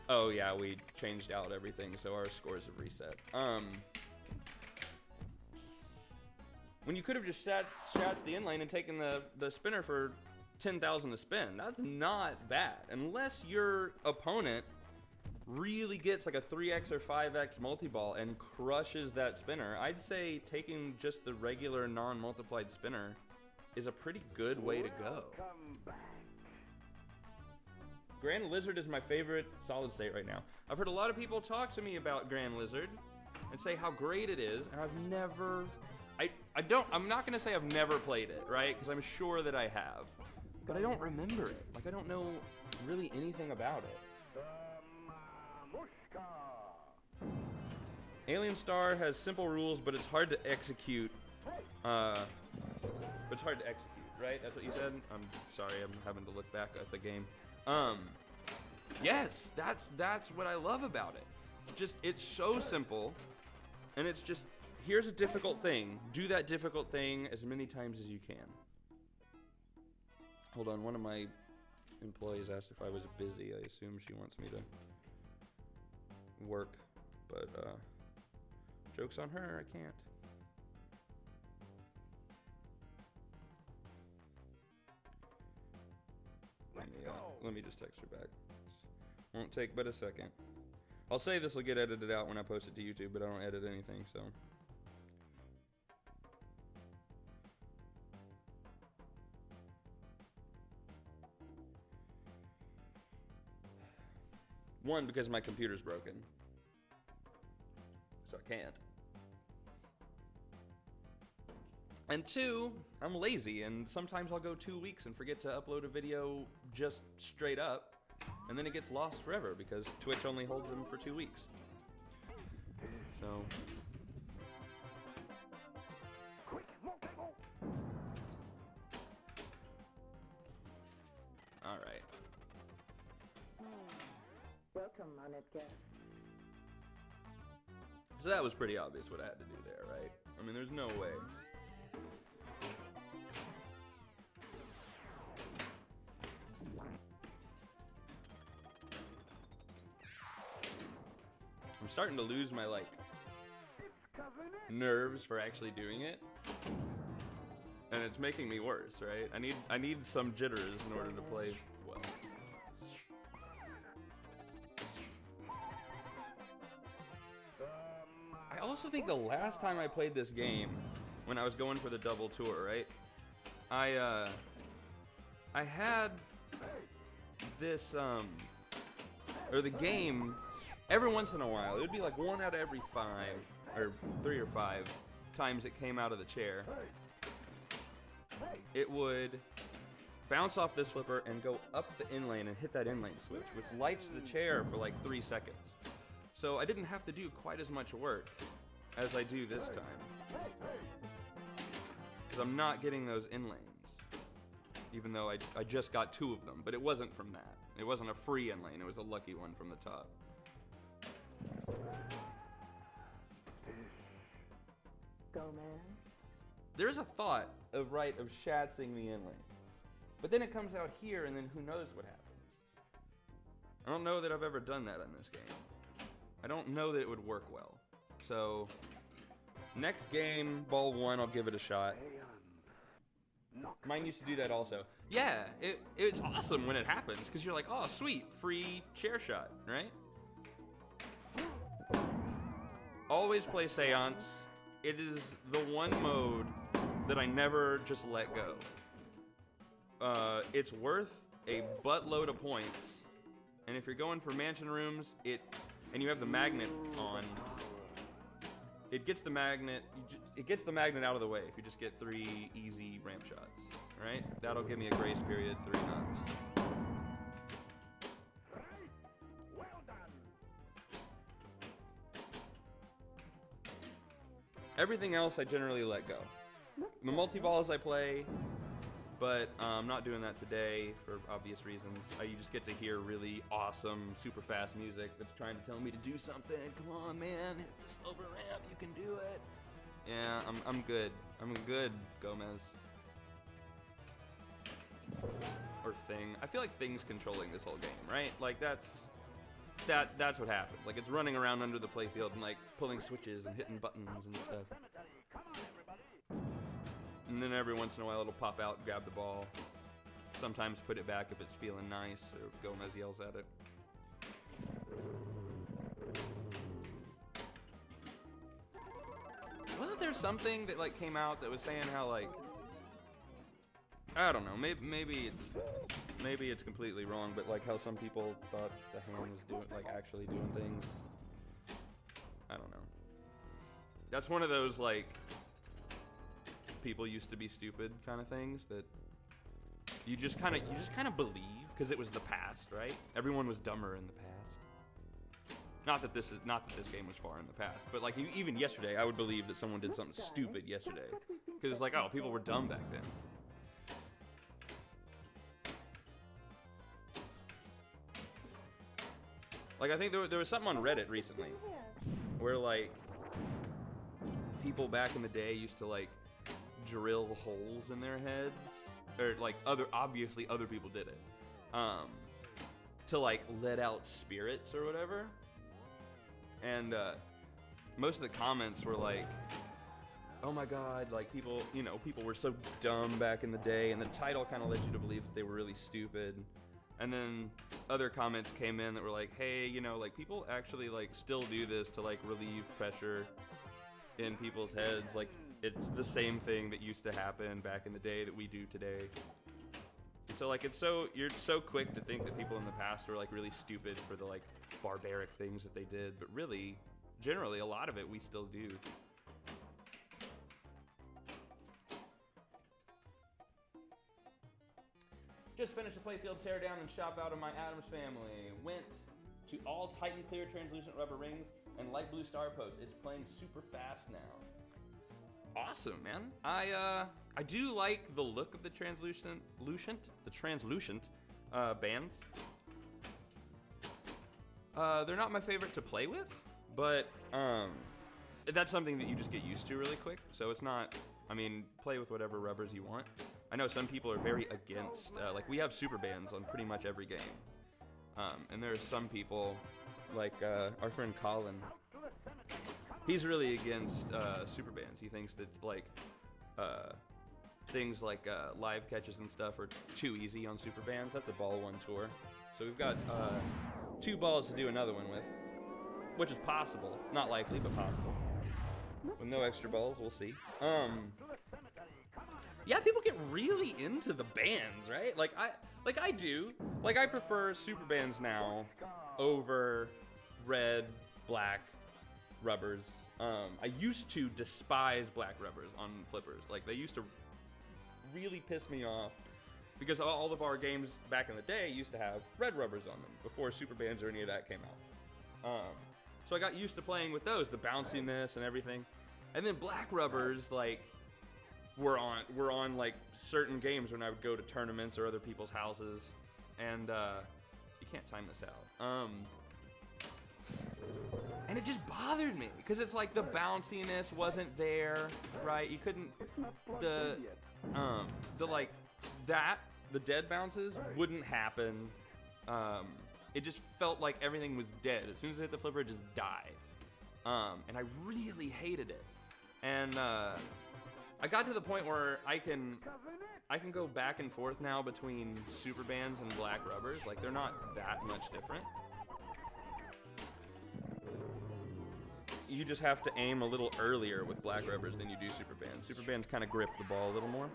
Oh yeah, we changed out everything, so our scores have reset. When you could have just shats the in lane and taken the spinner for 10,000 to spin, that's not bad. Unless your opponent really gets like a 3x or 5x multi-ball and crushes that spinner, I'd say taking just the regular non-multiplied spinner is a pretty good way to go. Grand Lizard is my favorite solid state right now. I've heard a lot of people talk to me about Grand Lizard and say how great it is, and I've never, I'm not gonna say I've never played it, right? Because I'm sure that I have, but I don't remember it. Like I don't know really anything about it. Alien Star has simple rules, but it's hard to execute. Right? That's what you said? I'm sorry, I'm having to look back at the game. Yes, that's what I love about it. Just, it's so simple, and it's just, here's a difficult thing. Do that difficult thing as many times as you can. Hold on, one of my employees asked if I was busy. I assume she wants me to work, but, joke's on her, I can't. Let me just text her back. Won't take but a second. I'll say this will get edited out when I post it to YouTube, but I don't edit anything, so. One, because my computer's broken. So I can't. And two, I'm lazy, and sometimes I'll go 2 weeks and forget to upload a video just straight up, and then it gets lost forever because Twitch only holds them for 2 weeks. So. Alright. Welcome, honored guest. So that was pretty obvious what I had to do there, right? I mean, there's no way. I'm starting to lose my, like, nerves for actually doing it. And it's making me worse, right? I need some jitters in order to play well. I also think the last time I played this game, when I was going for the double tour, right? I had this, or the game, every once in a while, it would be like 1 out of every 5, or 3 or 5 times it came out of the chair. It would bounce off this flipper and go up the inlane and hit that inlane switch, which lights the chair for like 3 seconds. So I didn't have to do quite as much work as I do this time. Because I'm not getting those inlanes. Even though I just got 2 of them, but it wasn't from that. It wasn't a free inlane, it was a lucky one from the top. Go, man. There's a thought of shatzing the inlane. But then it comes out here and then who knows what happens. I don't know that I've ever done that in this game. I don't know that it would work well. So, next game, Ball 1, I'll give it a shot. Mine used to do that also. Yeah, it's awesome when it happens, because you're like, oh, sweet, free chair shot, right? Always play Seance. It is the one mode that I never just let go. It's worth a buttload of points. And if you're going for mansion rooms, and you have the magnet on, it gets the magnet out of the way if you just get 3 easy ramp shots, right? That'll give me a grace period, 3 knocks. Well done. Everything else I generally let go. The multi-balls I play, but I'm not doing that today for obvious reasons. You just get to hear really awesome, super fast music that's trying to tell me to do something. Come on, man, hit the silver ramp, you can do it. Yeah, I'm good. I'm good, Gomez. Or Thing. I feel like Thing's controlling this whole game, right? Like that's what happens. Like it's running around under the playfield and like pulling switches and hitting buttons and stuff. Come on, everybody. And then every once in a while it'll pop out, grab the ball. Sometimes put it back if it's feeling nice or if Gomez yells at it. Wasn't there something that like came out that was saying how like, I don't know, maybe it's completely wrong, but like how some people thought the hand was doing like actually doing things. I don't know. That's one of those like people used to be stupid kind of things that you just kind of believe because it was the past, right? Everyone was dumber in the past. Not that this game was far in the past, but like even yesterday, I would believe that someone did something stupid yesterday because it's like, oh, people were dumb back then. Like I think there was something on Reddit recently where like people back in the day used to like drill holes in their heads, or like obviously other people did it, to like let out spirits or whatever. And most of the comments were like, oh my god, like people were so dumb back in the day, and the title kind of led you to believe that they were really stupid. And then other comments came in that were like, hey, like people actually like still do this to like relieve pressure in people's heads. Like it's the same thing that used to happen back in the day that we do today. So like you're so quick to think that people in the past were like really stupid for the like barbaric things that they did, but really, generally, a lot of it we still do. Just finished a playfield teardown and shop out of my Addams family. Went to all Titan clear translucent rubber rings and light blue star posts. It's playing super fast now. Awesome, man. I do like the look of the translucent bands. They're not my favorite to play with, but that's something that you just get used to really quick. So it's not, play with whatever rubbers you want. I know some people are very against, like we have super bands on pretty much every game. And there's some people, like our friend Colin, he's really against super bands. He thinks that like things like live catches and stuff are too easy on super bands. That's a ball 1 tour. So we've got 2 balls to do another one with, which is possible. Not likely, but possible. With no extra balls, we'll see. Yeah, people get really into the bands, right? Like I do. Like I prefer super bands now over red, black rubbers. I used to despise black rubbers on flippers. Like they used to really piss me off because all of our games back in the day used to have red rubbers on them before super bands or any of that came out. So I got used to playing with those, the bounciness and everything. And then black rubbers, like, were on like certain games when I would go to tournaments or other people's houses, and you can't time this out. And it just bothered me because it's like the bounciness wasn't there, right? You couldn't the dead bounces wouldn't happen. it just felt like everything was dead. As soon as I hit the flipper, it just died. And I really hated it. And I got to the point where I can go back and forth now between super bands and black rubbers. Like, they're not that much different. You just have to aim a little earlier with black rubbers than you do super bands. Super bands kind of grip the ball a little more.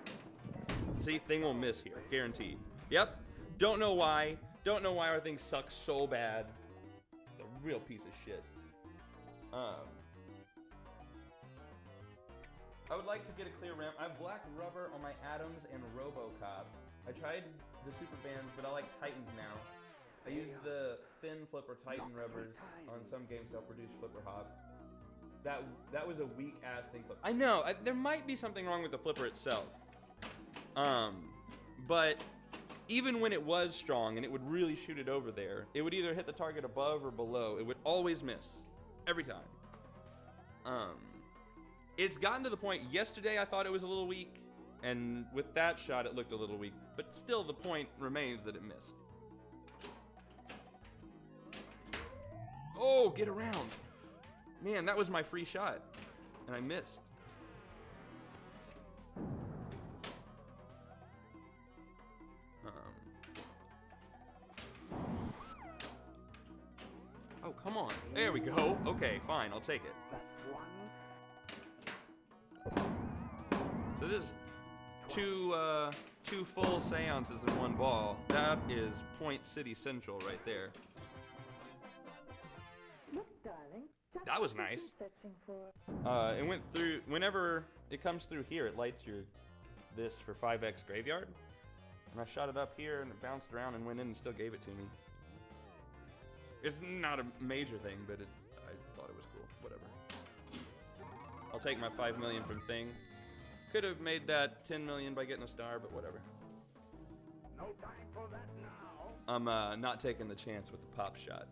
See, thing will miss here, guaranteed. Yep, don't know why. Don't know why our thing sucks so bad. It's a real piece of shit. I would like to get a clear ramp. I have black rubber on my Addams and RoboCop. I tried the super bands, but I like Titans now. I used the thin flipper Titan rubbers on some games to help reduce flipper hop. That was a weak ass thing flip. I know, there might be something wrong with the flipper itself. But even when it was strong and it would really shoot it over there, it would either hit the target above or below. It would always miss. Every time. It's gotten to the point, yesterday I thought it was a little weak, and with that shot it looked a little weak, but still the point remains that it missed. Oh, get around. Man, that was my free shot, and I missed. Oh, come on. There we go. Okay, fine, I'll take it. So this is two full seances in one ball. That is Point City Central right there. Look, darling. That was nice. It went through, whenever it comes through here, it lights this for 5x graveyard. And I shot it up here and it bounced around and went in and still gave it to me. It's not a major thing, but I thought it was cool. Whatever. I'll take my 5 million from Thing. Could have made that 10 million by getting a star, but whatever. No time for that now. I'm not taking the chance with the pop shot.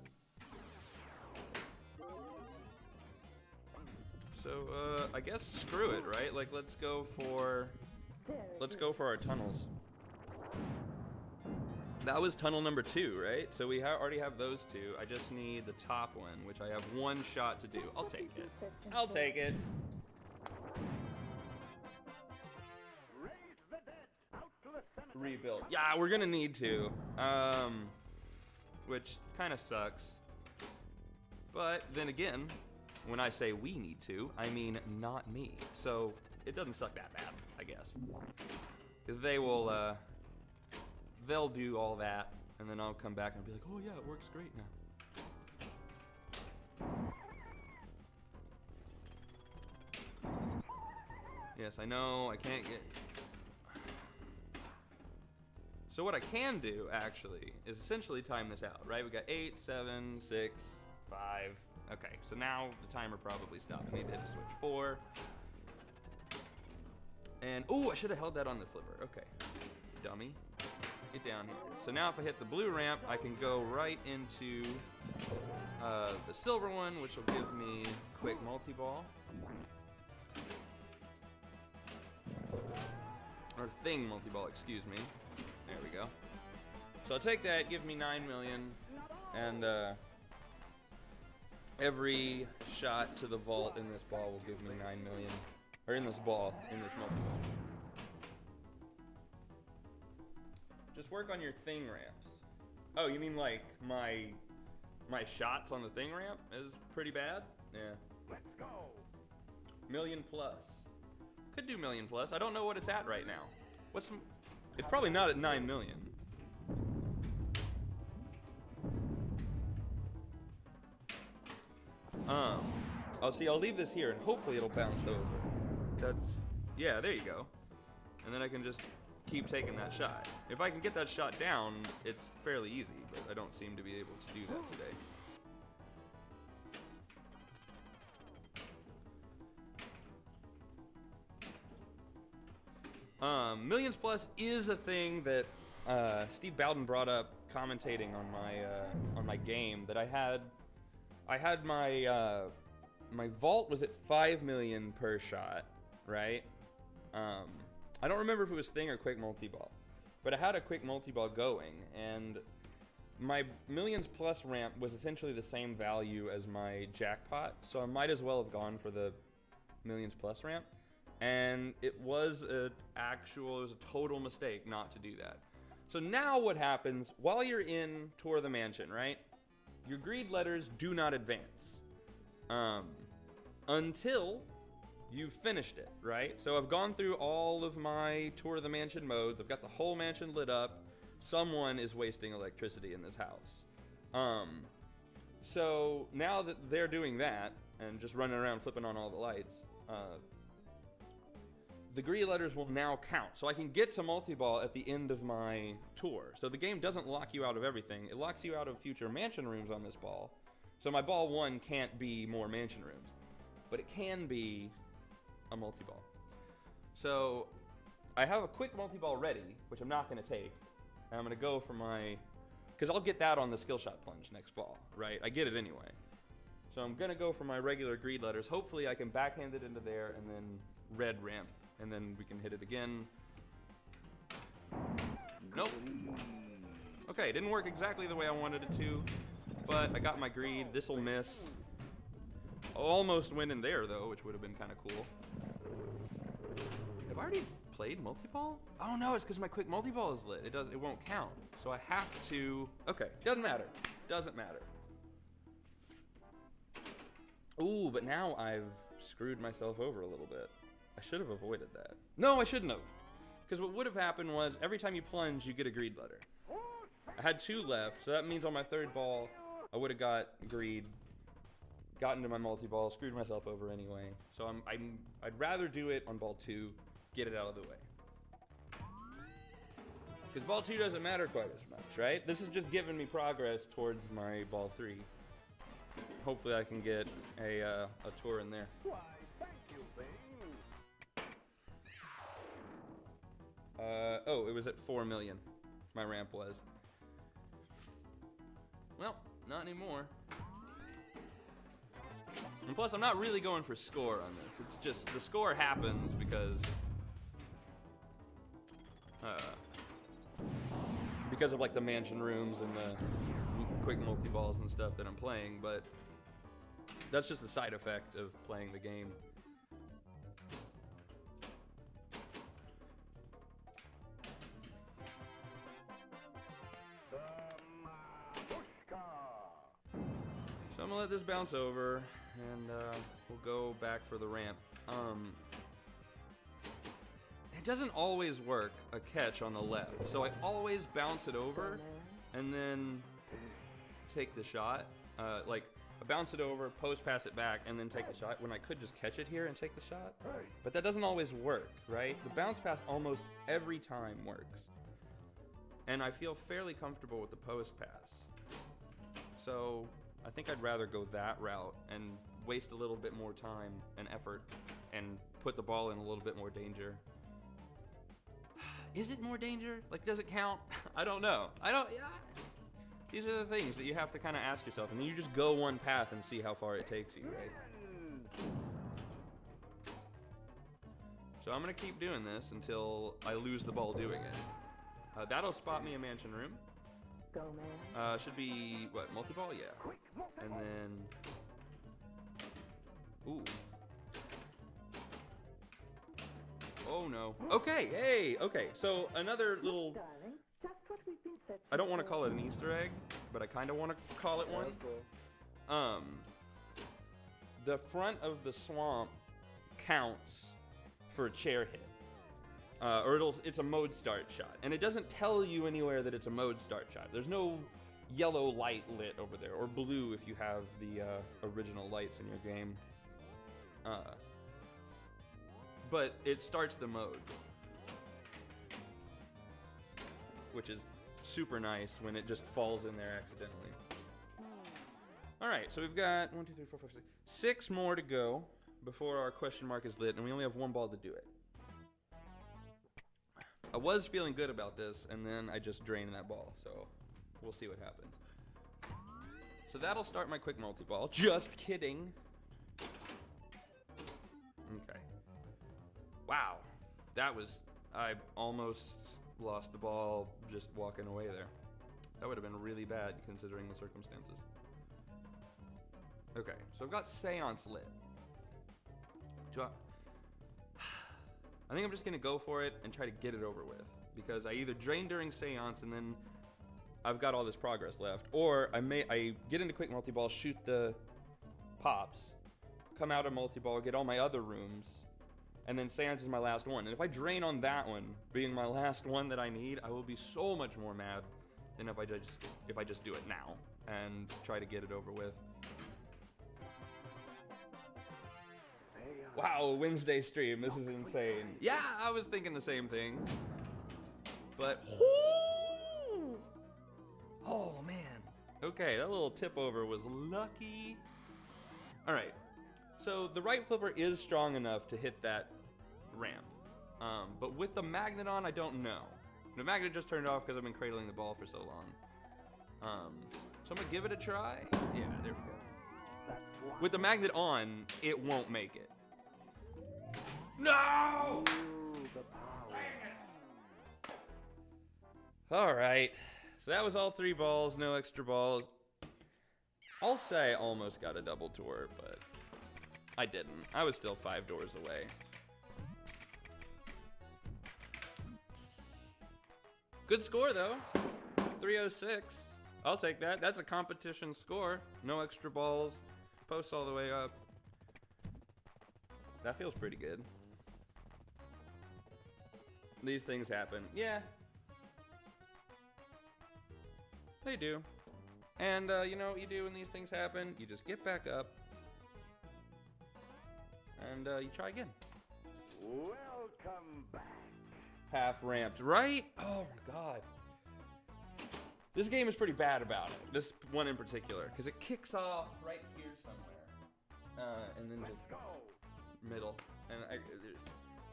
So I guess screw it, right? Like, let's go for our tunnels. That was tunnel number 2, right? So we already have those 2. I just need the top one, which I have 1 shot to do. I'll take it. I'll take it. Rebuild. Yeah, we're gonna need to. Which kind of sucks. But then again, when I say we need to, I mean not me. So it doesn't suck that bad, I guess. They will, they'll do all that, and then I'll come back and be like, oh yeah, it works great now. Yes, I know, I can't get... So what I can do, actually, is essentially time this out, right? We got 8, 7, 6, 5. Okay, so now the timer probably stopped. I need to hit a switch 4. And, oh, I should have held that on the flipper. Okay, dummy. Get down here. So now if I hit the blue ramp, I can go right into the silver one, which will give me quick multi-ball. Or Thing multi-ball, excuse me. There we go. So I'll take that, give me 9 million, and every shot to the vault in this ball will give me 9 million. Or in this ball, in this multi-ball. Just work on your Thing ramps. Oh, you mean like my shots on the Thing ramp is pretty bad? Yeah. Let's go. Million plus. Could do million plus. I don't know what it's at right now. It's probably not at 9 million. I'll leave this here and hopefully it'll bounce over. Yeah, there you go. And then I can just keep taking that shot. If I can get that shot down, it's fairly easy, but I don't seem to be able to do that today. Millions plus is a thing that Steve Bowden brought up commentating on my game that I had my vault was at 5 million per shot, right? I don't remember if it was Thing or quick multi-ball, but I had a quick multi-ball going, and my millions plus ramp was essentially the same value as my jackpot, so I might as well have gone for the millions plus ramp. And it was a total mistake not to do that. So now what happens while you're in Tour of the Mansion, right? Your greed letters do not advance until you've finished it, right? So I've gone through all of my Tour of the Mansion modes. I've got the whole mansion lit up. Someone is wasting electricity in this house. So now that they're doing that and just running around flipping on all the lights, the greed letters will now count. So I can get to multi-ball at the end of my tour. So the game doesn't lock you out of everything. It locks you out of future mansion rooms on this ball. So my ball 1 can't be more mansion rooms, but it can be a multi-ball. So I have a quick multi-ball ready, which I'm not going to take. And I'm going to go for my, because I'll get that on the skill shot plunge next ball, right? I get it anyway. So I'm going to go for my regular greed letters. Hopefully I can backhand it into there and then red ramp. And then we can hit it again. Nope. Okay, it didn't work exactly the way I wanted it to, but I got my greed. This will miss. I'll almost win in there, though, which would have been kind of cool. Have I already played multi-ball? Oh, no, it's because my quick multi-ball is lit. It won't count. So I have to... Okay, doesn't matter. Doesn't matter. Ooh, but now I've screwed myself over a little bit. I should have avoided that. No, I shouldn't have. Because what would have happened was, every time you plunge, you get a greed letter. I had 2 left, so that means on my 3rd ball, I would have got greed, got into my multi-ball, screwed myself over anyway. So I'd rather do it on ball 2, get it out of the way. Because ball 2 doesn't matter quite as much, right? This is just giving me progress towards my ball 3. Hopefully I can get a tour in there. Why, thank you, Bing. Oh, it was at 4 million. My ramp was. Well, not anymore. And plus, I'm not really going for score on this. It's just, the score happens because of like the mansion rooms and the quick multi-balls and stuff that I'm playing, but that's just a side effect of playing the game. So I'm gonna let this bounce over, and we'll go back for the ramp. It doesn't always work, a catch on the left, so I always bounce it over, and then take the shot. Like, I bounce it over, post pass it back, and then take the shot, when I could just catch it here and take the shot. But that doesn't always work, right? The bounce pass almost every time works. And I feel fairly comfortable with the post pass. So I think I'd rather go that route and waste a little bit more time and effort and put the ball in a little bit more danger. Is it more danger? Like, does it count? I don't know. Yeah. These are the things that you have to kind of ask yourself, and then you just go one path and see how far it takes you, right? So I'm gonna keep doing this until I lose the ball doing it. That'll spot me a mansion room. Go, man. Should be, what, multi-ball? Yeah. And then... Ooh. Oh, no. Okay, hey, okay. So, another little... Darling, just what we've been searching I don't want to for. call it an Easter egg, but I kind of want to call it one. The front of the swamp counts for a chair hit. Or it's a mode start shot. And it doesn't tell you anywhere that it's a mode start shot. There's no yellow light lit over there, or blue if you have the original lights in your game. But it starts the mode, which is super nice when it just falls in there accidentally. Alright, so we've got 1, 2, 3, 4, 5, 6 more to go before our question mark is lit, and we only have 1 ball to do it. I was feeling good about this, and then I just drained that ball, so we'll see what happens. So that'll start my quick multi-ball. Just kidding. Okay. Wow. That was... I almost lost the ball just walking away there. That would have been really bad considering the circumstances. Okay, so I've got Seance lit. I think I'm just gonna go for it and try to get it over with, because I either drain during Seance and then I've got all this progress left, or I get into quick multi-ball, shoot the pops, come out of multi-ball, get all my other rooms, and then Seance is my last one. And if I drain on that one being my last one that I need, I will be so much more mad than if I just do it now and try to get it over with. Wow, Wednesday stream, this is insane. Yeah, I was thinking the same thing. But, oh man. Okay, that little tip over was lucky. All right, so the right flipper is strong enough to hit that ramp. But with the magnet on, I don't know. The magnet just turned off because I've been cradling the ball for so long. So I'm gonna give it a try. Yeah, there we go. With the magnet on, it won't make it. No! All right, so that was all 3 balls, no extra balls. I'll say I almost got a double tour, but I didn't. I was still 5 doors away. Good score though, 306. I'll take that. That's a competition score. No extra balls, posts all the way up. That feels pretty good. These things happen. Yeah. They do. And you know what you do when these things happen? You just get back up. And you try again. Welcome back. Half ramped, right? Oh my god. This game is pretty bad about it. This one in particular. Because it kicks off right here somewhere. And then just middle. And there's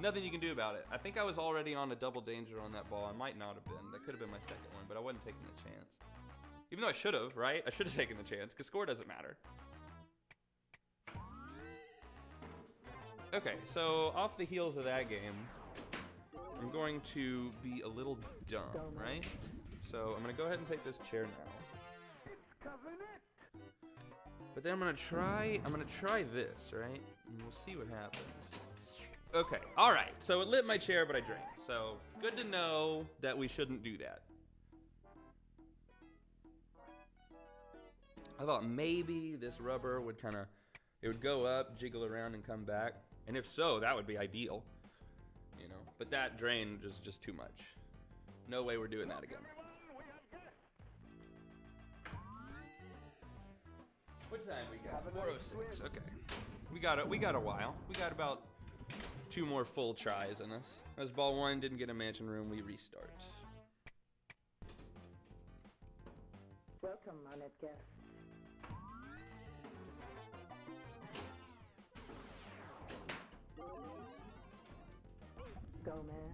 nothing you can do about it. I think I was already on a double danger on that ball. I might not have been. That could have been my second one, but I wasn't taking the chance. Even though I should have, right? I should have taken the chance, because score doesn't matter. Okay, so off the heels of that game, I'm going to be a little dumb, right? So I'm going to go ahead and take this chair now. But then I'm going to try this, right? And we'll see what happens. Okay, all right. So it lit my chair, but I drained. So good to know that we shouldn't do that. I thought maybe this rubber would it would go up, jiggle around, and come back. And if so, that would be ideal, you know. But that drain is just too much. No way we're doing that again. What time we got? 4:06. Okay. We got a while. We got about 2 more full tries in us. As ball 1 didn't get a mansion room, we restart. Welcome, honored guest. Go, man.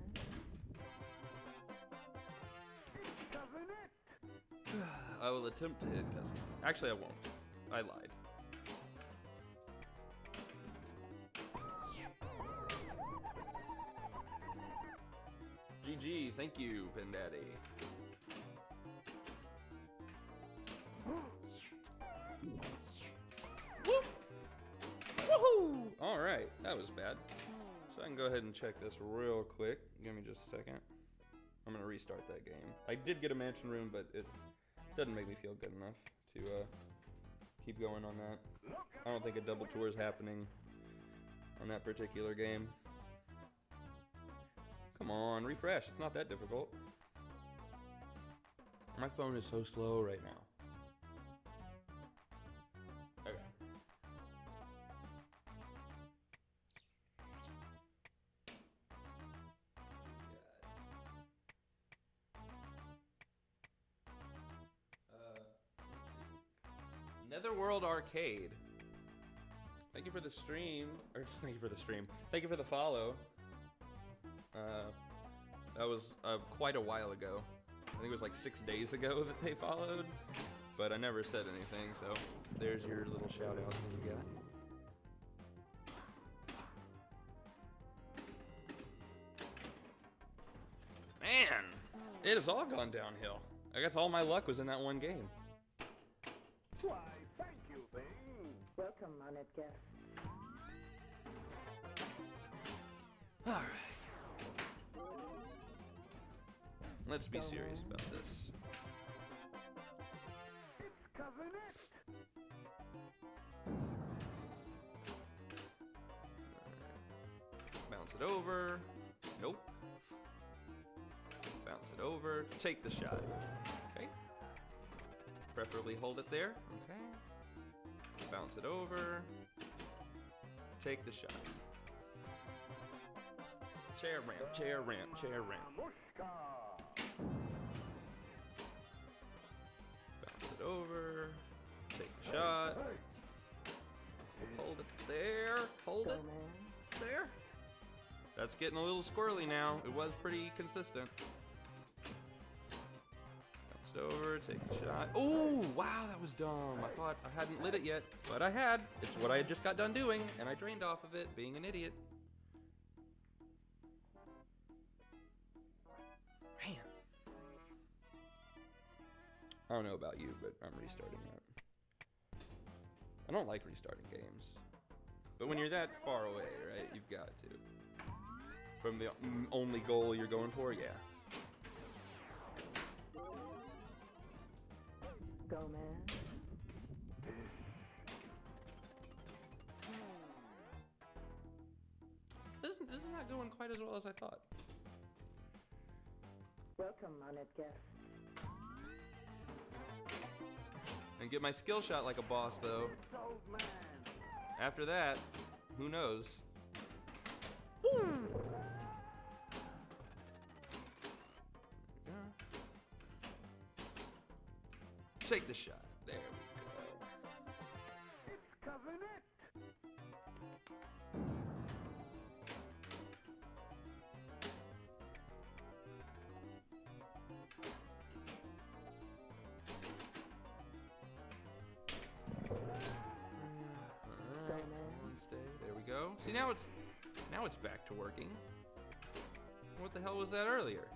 I will attempt to hit cousin. Actually, I won't. I lied. GG, thank you, Pin Daddy. Woohoo! All right, that was bad. So I can go ahead and check this real quick. Give me just a second. I'm gonna restart that game. I did get a mansion room, but it doesn't make me feel good enough to keep going on that. I don't think a double tour is happening on that particular game. Come on, refresh. It's not that difficult. My phone is so slow right now. Okay. Netherworld Arcade. Thank you for the stream. Or thank you for the stream. Thank you for the follow. That was quite a while ago. I think it was like 6 days ago that they followed. But I never said anything, so there's your little shout out that you got. Man, it has all gone downhill. I guess all my luck was in that one game. Why, thank you, thing. Welcome, honored guest. Alright. Let's be serious about this. It's Covenant. Bounce it over. Nope. Bounce it over. Take the shot. Okay. Preferably hold it there. Okay. Bounce it over. Take the shot. Chair ramp, chair ramp, chair ramp. Mushka. Bounce it over. Take the shot. Hold it there. Hold Go, it man. there. That's getting a little squirrely now. It was pretty consistent. Bounce it over, take the shot. Oh, wow, that was dumb. I thought I hadn't lit it yet, but I had. It's what I had just got done doing, and I drained off of it, being an idiot. Man. I don't know about you, but I'm restarting that. I don't like restarting games. But when you're that far away, right, you've got to. From the only goal you're going for, yeah. Go, man. This is not going quite as well as I thought. Welcome, honored guest. And get my skill shot like a boss, though. It's old man. After that, who knows? Take the shot. There we go. It's Covenant. Alright, one stay. There we go. See, now it's back to working. What the hell was that earlier?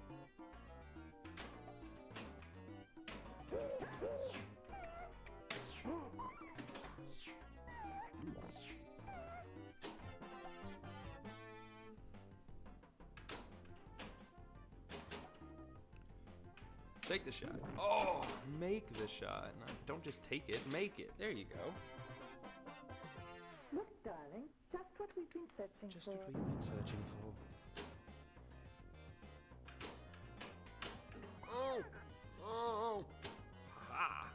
Take the shot. Oh, make the shot. No, don't just take it, make it. There you go. Look, darling, just what we've been searching Just for. what we've been searching for. Oh! Oh! Ha!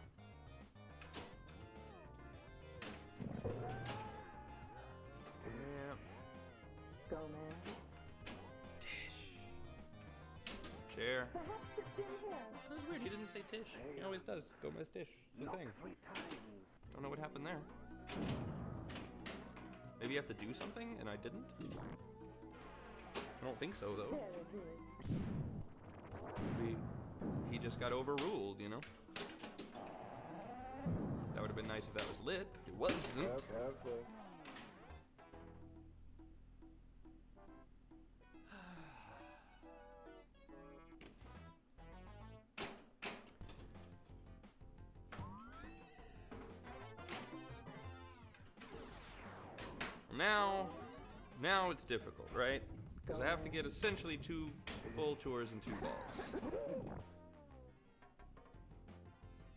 Yeah. Go, man. Tish. Chair. Perhaps it's in here. That was weird. He didn't say Tish. He always does. Go miss Tish. It's a thing. 3 times. Don't know what happened there. Maybe you have to do something and I didn't? I don't think so, though. Very good. Maybe he just got overruled, you know? That would have been nice if that was lit. It wasn't. Now it's difficult, right? Because I have to get essentially 2 full tours and 2 balls.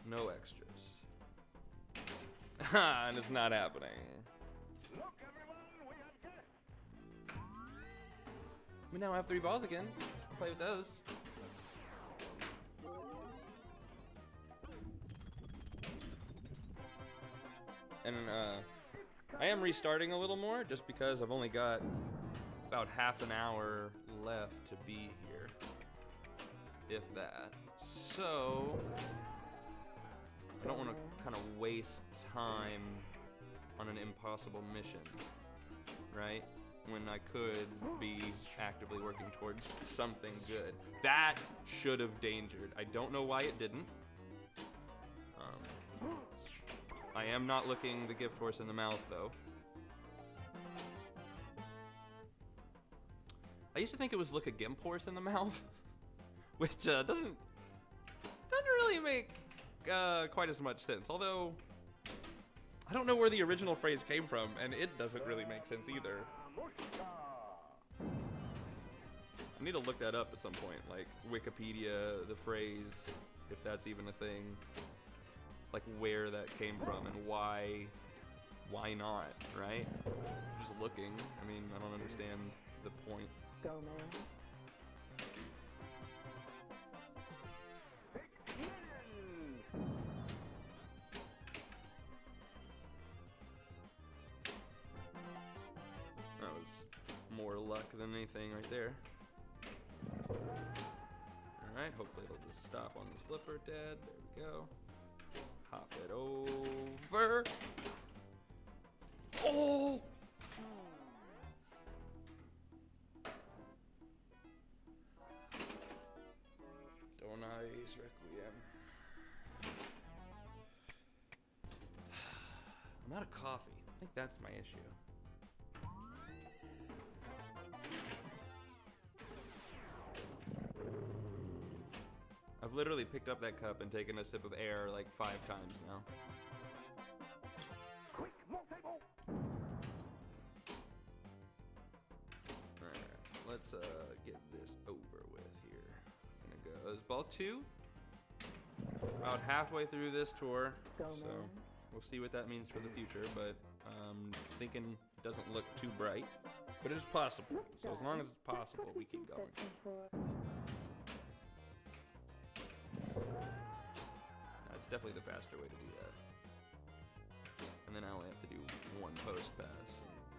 No extras. And it's not happening. Look, everyone, we have guests. We now have 3 balls again. Play with those. And I am restarting a little more just because I've only got about half an hour left to be here, if that. So I don't want to kind of waste time on an impossible mission, right? When I could be actively working towards something good. That should have dangered. I don't know why it didn't. I am not looking the gift horse in the mouth, though. I used to think it was look a gimp horse in the mouth, which doesn't Doesn't really make quite as much sense. Although, I don't know where the original phrase came from, and it doesn't really make sense either. I need to look that up at some point, like Wikipedia, the phrase, if that's even a thing. Like where that came from and why not, right? Just looking. I mean, I don't understand the point. Go, man. That was more luck than anything right there. Alright, hopefully it'll just stop on this flipper dead. There we go. Hop it over. Oh! Donai's Requiem. I'm out of coffee. I think that's my issue. I've literally picked up that cup and taken a sip of air like 5 times now. Quick, more table. Alright, let's get this over with here. Gonna go. Is ball 2? About halfway through this tour. Go, So man. we'll see what that means for the future, but thinking it doesn't look too bright. But it is possible. So as long as it's possible, we keep going. That's definitely the faster way to do that. And then I only have to do one post pass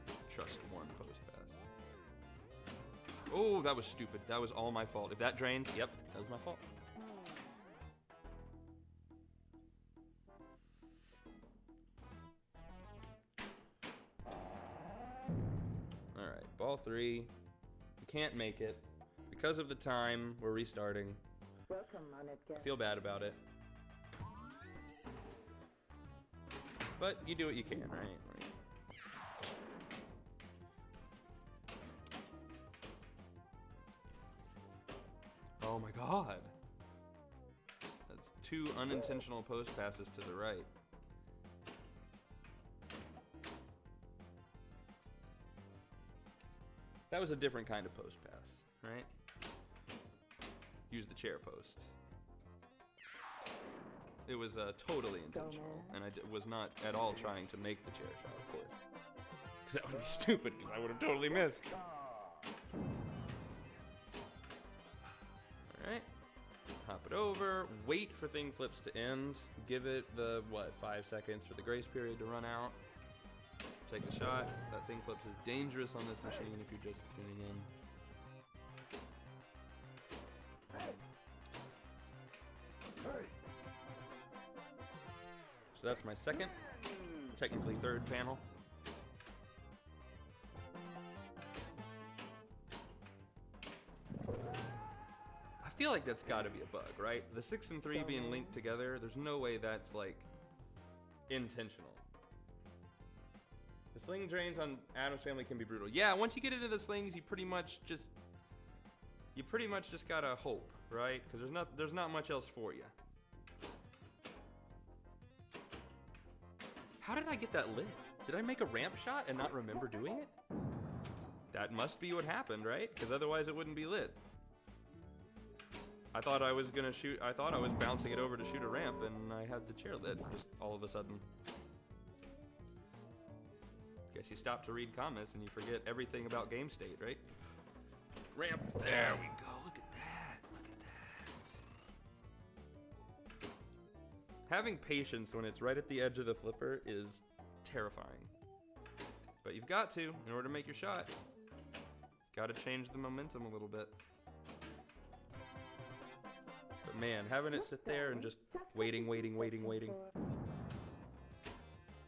and trust one post pass. Oh, that was stupid. That was all my fault. If that drains, yep, that was my fault. Alright, ball 3. We can't make it. Because of the time, we're restarting. Welcome, honored I guest. feel bad about it. But you do what you can, right? Like, oh my god. That's 2 unintentional post passes to the right. That was a different kind of post pass, right? Use the chair post. It was totally intentional, and I was not at all trying to make the chair shot, of course. Because that would be stupid, because I would have totally missed. Alright. Hop it over. Wait for thing flips to end. Give it the, 5 seconds for the grace period to run out. Take a shot. That thing flips is dangerous on this machine if you're just tuning in. So that's my second, technically third panel. I feel like that's gotta be a bug, right? The 6 and 3 being linked together, there's no way that's like intentional. The sling drains on Addams Family can be brutal. Yeah, once you get into the slings, you pretty much just gotta hope, right? Because there's not much else for you. How did I get that lit? Did I make a ramp shot and not remember doing it? That must be what happened, right? Because otherwise it wouldn't be lit. I thought I was bouncing it over to shoot a ramp and I had the chair lit just all of a sudden. Guess you stop to read comments and you forget everything about game state, right? Ramp, there we go, look at that, look at that. Having patience when it's right at the edge of the flipper is terrifying. But you've got to, in order to make your shot. Gotta change the momentum a little bit. But man, having it sit there and just waiting.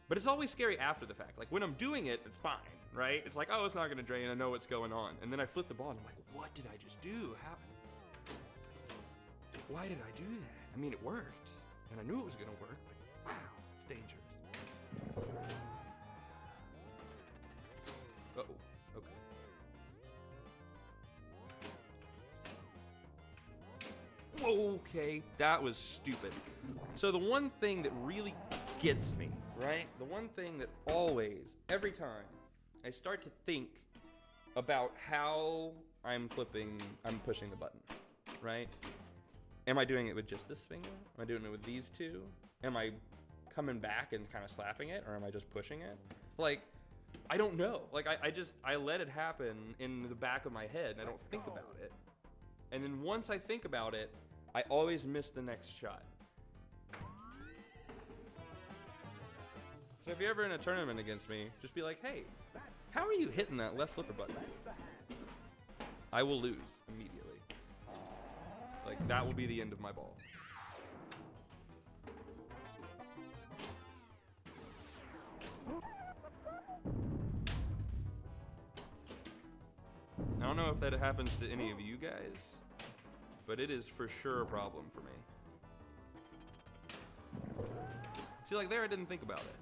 But it's always scary after the fact. Like when I'm doing it, it's fine, right? It's like, oh, it's not gonna drain, I know what's going on. And then I flip the ball and I'm like, what did I just do? Why did I do that? I mean, it worked. And I knew it was gonna work, but wow, it's dangerous. Uh-oh, okay. Okay, that was stupid. So the one thing that really gets me, right? The one thing that always, every time, I start to think about how I'm pushing the button, right? Am I doing it with just this finger? Am I doing it with these two? Am I coming back and kind of slapping it, or am I just pushing it? Like, I don't know. Like, I let it happen in the back of my head, and I don't think about it. And then once I think about it, I always miss the next shot. So if you're ever in a tournament against me, just be like, hey, how are you hitting that left flipper button? I will lose immediately. Like, that will be the end of my ball. I don't know if that happens to any of you guys, but it is for sure a problem for me. See, like there, I didn't think about it.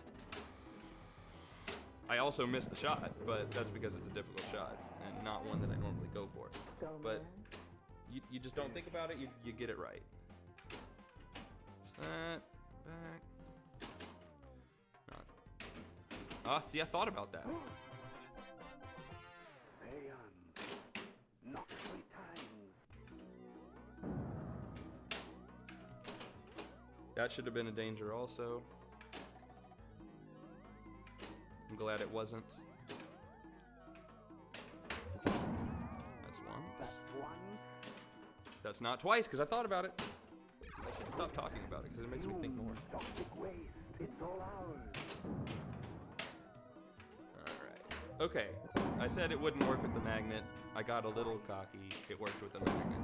I also missed the shot, but that's because it's a difficult shot and not one that I normally go for. But you just don't think about it, you get it right. Just that, back. Ah, see, I thought about that. Not 3 times. That should have been a danger also. I'm glad it wasn't. That's one. That's 1. That's not twice, because I thought about it. I should stop talking about it, because it makes me think more. Toxic waste. It's all ours. Alright. Okay. I said it wouldn't work with the magnet. I got a little cocky. It worked with the magnet.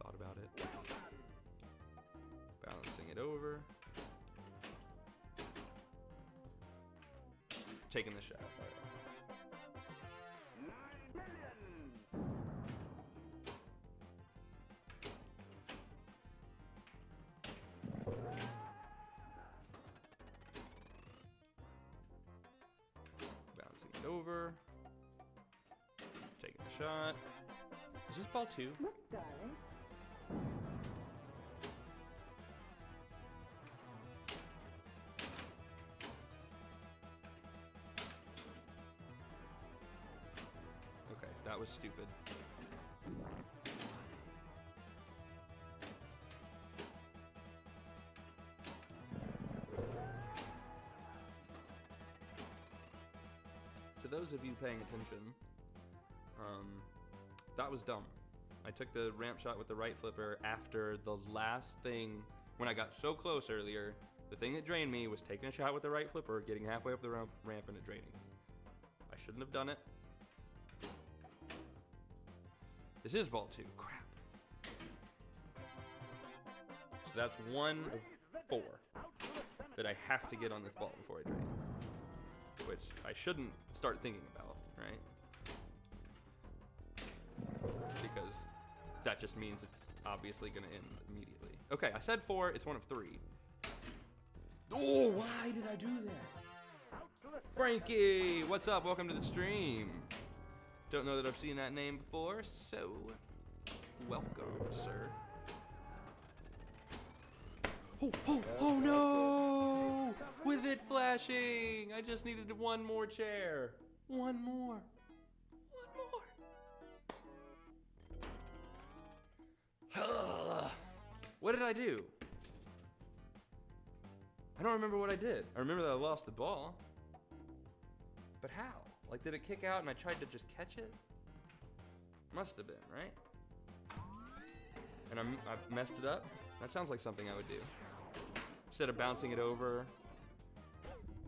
Thought about it. Balancing it over. Taking the shot. $9 billion. Bouncing it over. Taking the shot. Is this ball 2? Look, darling. Okay, that was stupid. To those of you paying attention, that was dumb. I took the ramp shot with the right flipper after the last thing, when I got so close earlier, the thing that drained me was taking a shot with the right flipper, getting halfway up the ramp and it draining me. I shouldn't have done it. This is ball 2, crap. So that's 1 of 4 that I have to get on this ball before I drain. Which I shouldn't start thinking about, right? Because that just means it's obviously gonna end immediately. Okay, I said 4, it's 1 of 3. Oh, why did I do that? Frankie, what's up? Welcome to the stream. Don't know that I've seen that name before, so welcome, sir. Oh no! With it flashing! I just needed 1 more chair. 1 more. 1 more. What did I do? I don't remember what I did. I remember that I lost the ball. But how? Like, did it kick out and I tried to just catch it? Must have been, right? And I messed it up? That sounds like something I would do. Instead of bouncing it over,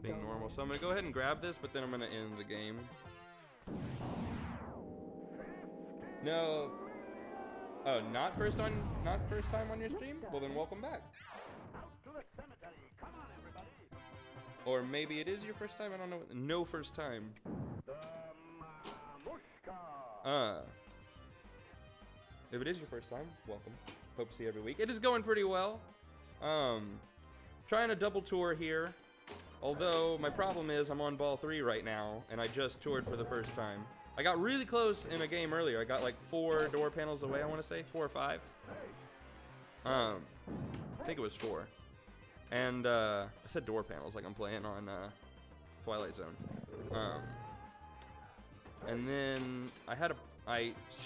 being normal. So I'm gonna go ahead and grab this, but then I'm gonna end the game. No. Oh, not first time on your stream? Well then welcome back. Or maybe it is your first time, I don't know. No first time. If it is your first time, welcome. Hope to see you every week. It is going pretty well. Trying a double tour here. Although my problem is I'm on ball 3 right now, and I just toured for the first time. I got really close in a game earlier. I got like 4 door panels away, I want to say. 4 or 5. I think it was 4. And I said door panels like I'm playing on Twilight Zone. And then I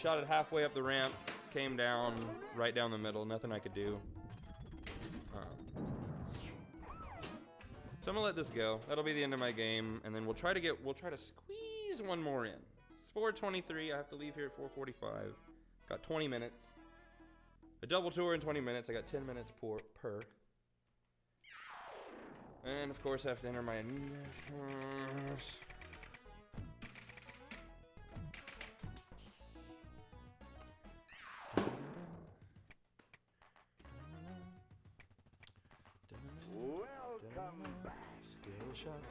shot it halfway up the ramp, came down, right down the middle, nothing I could do. So I'm gonna let this go. That'll be the end of my game, and then we'll try to squeeze one more in. It's 4:23. I have to leave here at 4:45. Got 20 minutes. A double tour in 20 minutes. I got 10 minutes per. And of course, I have to enter my initials. Welcome back. Skill shot.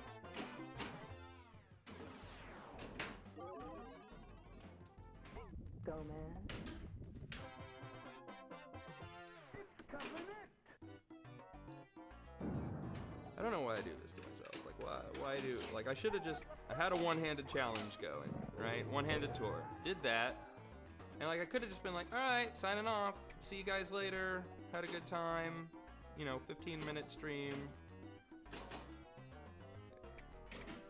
Go, man. I don't know why I do this to myself. Like, why do, like, I had a one-handed challenge going, right? One-handed tour. Did that. And, like, I could have just been like, all right, signing off. See you guys later. Had a good time. You know, 15-minute stream.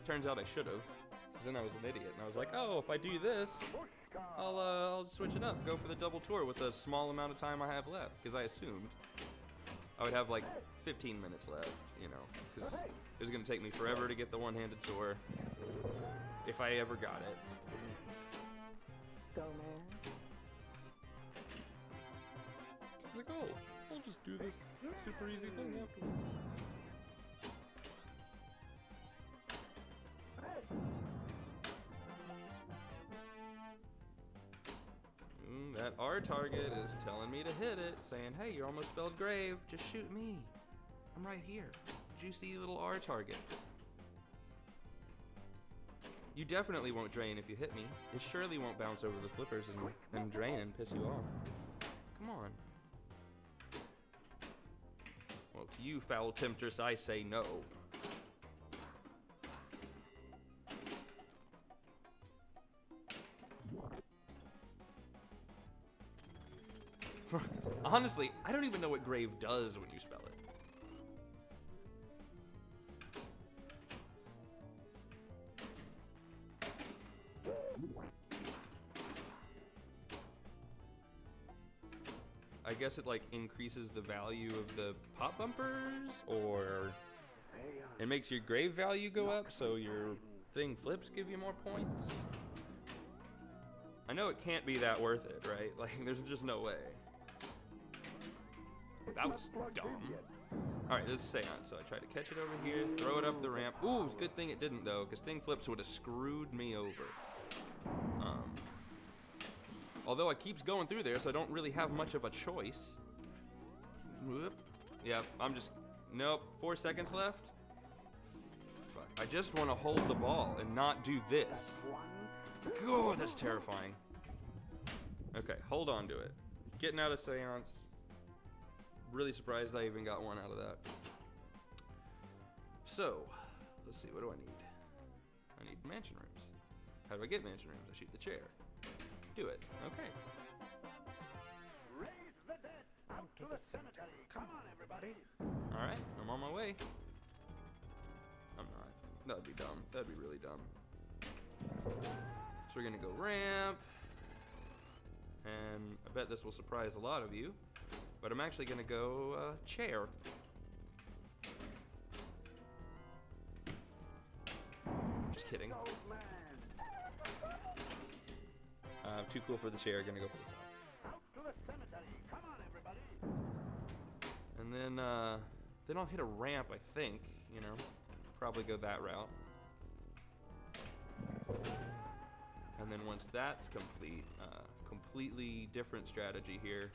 Turns out I should have. Because then I was an idiot. And I was like, oh, if I do this, I'll switch it up. Go for the double tour with the small amount of time I have left. Because I assumed I would have, like, 15 minutes left, you know. Because it was going to take me forever to get the one-handed tour. If I ever got it. Go, man. It's like, oh, I'll just do this super easy thing afterwards. That R target is telling me to hit it, saying, hey, you almost spelled grave, just shoot me. I'm right here. Juicy little R target. You definitely won't drain if you hit me. It surely won't bounce over the flippers and drain and piss you off. Come on. Well, to you, foul temptress, I say no. Honestly, I don't even know what grave does when you spell it. I guess it like increases the value of the pop bumpers, or it makes your grave value go up so your thing flips give you more points. I know it can't be that worth it, right? Like, there's just no way. That was dumb. Alright, this is Seance, so I tried to catch it over here, throw it up the ramp. Ooh, it's a good thing it didn't, though, because thing flips would have screwed me over. Although it keeps going through there, so I don't really have much of a choice. Whoop. Yep, I'm just... Nope, 4 seconds left. Fuck, I just want to hold the ball and not do this. Oh, that's terrifying. Okay, hold on to it. Getting out of Seance. Really surprised I even got one out of that. So, let's see, what do I need? I need mansion rooms. How do I get mansion rooms? I shoot the chair. Do it. Okay. Raise the dead out to the cemetery. Come on, everybody. Alright, I'm on my way. I'm not. That'd be dumb. That'd be really dumb. So we're gonna go ramp. And I bet this will surprise a lot of you. But I'm actually gonna go chair. Just kidding. Too cool for the chair, gonna go for this one. Out to the cemetery. Come on, everybody. And then I'll hit a ramp, I think, you know. Probably go that route. And then once that's complete, completely different strategy here.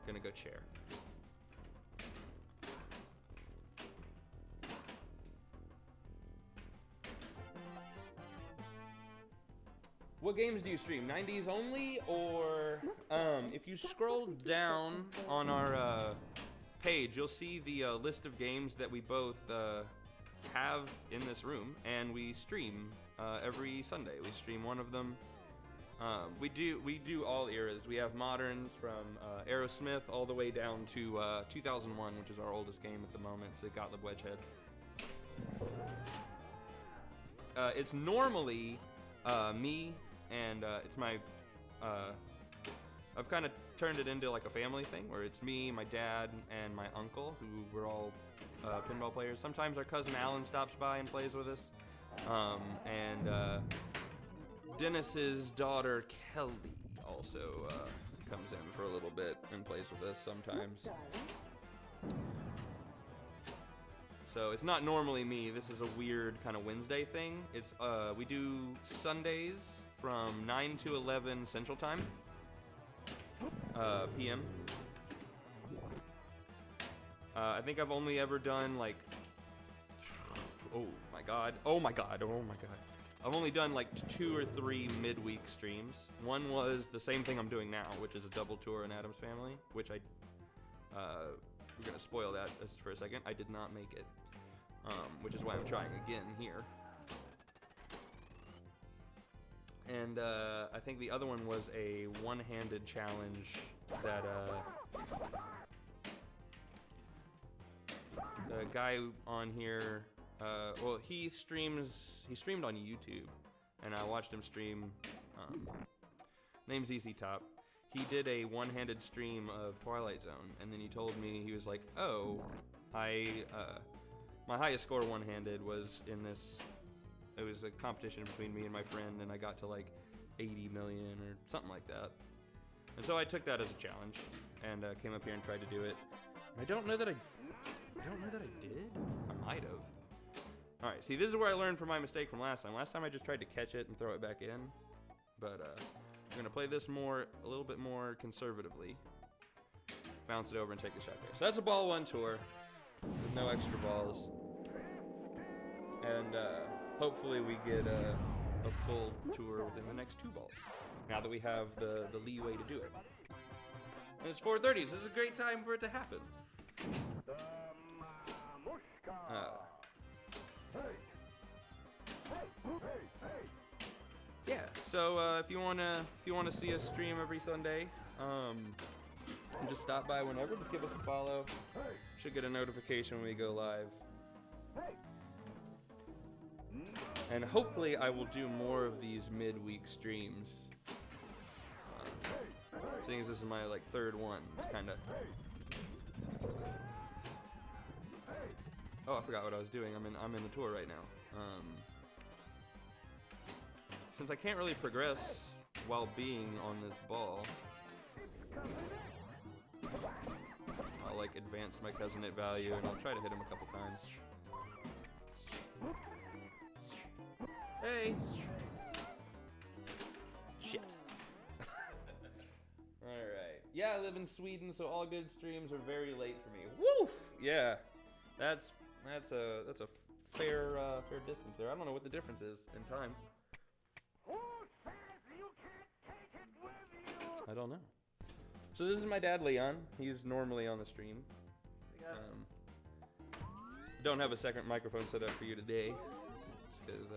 Gonna go chair. What games do you stream? 90s only, or if you scroll down on our page, you'll see the list of games that we both have in this room, and we stream every Sunday. We stream one of them We do all eras. We have moderns from Aerosmith all the way down to 2001, which is our oldest game at the moment. It's the Gottlieb Wedgehead. It's normally me, and it's my. I've kind of turned it into like a family thing, where it's me, my dad, and my uncle, who we're all pinball players. Sometimes our cousin Alan stops by and plays with us, and Dennis's daughter Kelly also comes in for a little bit and plays with us sometimes. So it's not normally me. This is a weird kind of Wednesday thing. It's we do Sundays from 9 to 11 Central Time, PM. I think I've only ever done like, oh my god. I've only done like 2 or 3 midweek streams. One was the same thing I'm doing now, which is a double tour in Addams Family, which we're gonna spoil that just for a second. I did not make it, which is why I'm trying again here. And I think the other one was a one-handed challenge that the guy on here, well, he streamed on YouTube, and I watched him stream. Name's Easy Top. He did a one-handed stream of Twilight Zone, and then he told me, he was like, oh, my highest score one-handed was in this. It was a competition between me and my friend, and I got to like 80 million or something like that. And so I took that as a challenge and came up here and tried to do it. I don't know that I did. I might have. All right, see, this is where I learned from my mistake from last time. Last time I just tried to catch it and throw it back in, but I'm gonna play this a little bit more conservatively. Bounce it over and take the shot there. So that's a ball 1 tour with no extra balls, and hopefully we get a full tour within the next 2 balls, now that we have the leeway to do it. And it's 4:30, so this is a great time for it to happen. Yeah, so if you wanna see us stream every Sunday, just stop by whenever. Just give us a follow. Should get a notification when we go live. And hopefully I will do more of these midweek streams. Seeing as this is my like 3rd one, it's kind of. Oh, I forgot what I was doing. I'm in the tour right now. Since I can't really progress while being on this ball, I'll like advance my cousin at value, and I'll try to hit him a couple times. Hey! Shit. Alright. Yeah, I live in Sweden, so all good streams are very late for me. Woof! Yeah. That's a fair distance there. I don't know what the difference is in time. Who says you can't take it with you? I don't know. So this is my dad, Leon. He's normally on the stream. Don't have a second microphone set up for you today, just because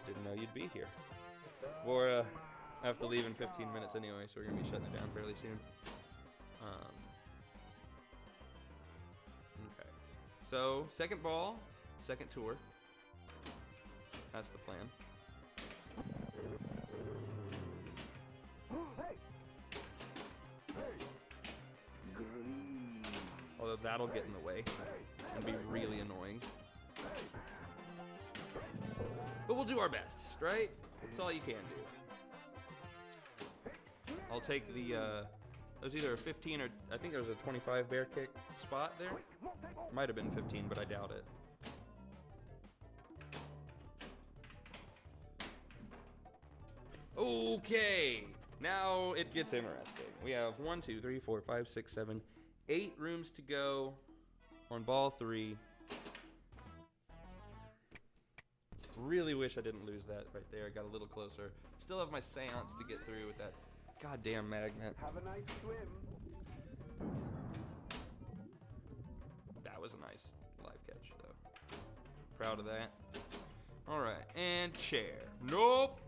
didn't know you'd be here. Or I have to leave in 15 minutes anyway, so we're gonna be shutting it down fairly soon. Okay. So second ball, second tour. That's the plan. Although that'll get in the way and be really annoying. But we'll do our best, right? That's all you can do. I'll take the, there's either a 15 or, I think there's a 25 bear kick spot there. Might have been 15, but I doubt it. Okay, now it gets interesting. We have 1, 2, 3, 4, 5, 6, 7, 8 rooms to go on ball 3. Really wish I didn't lose that right there. I got a little closer. Still have my seance to get through with that goddamn magnet. Have a nice swim. That was a nice live catch, though. Proud of that. All right, and chair. Nope.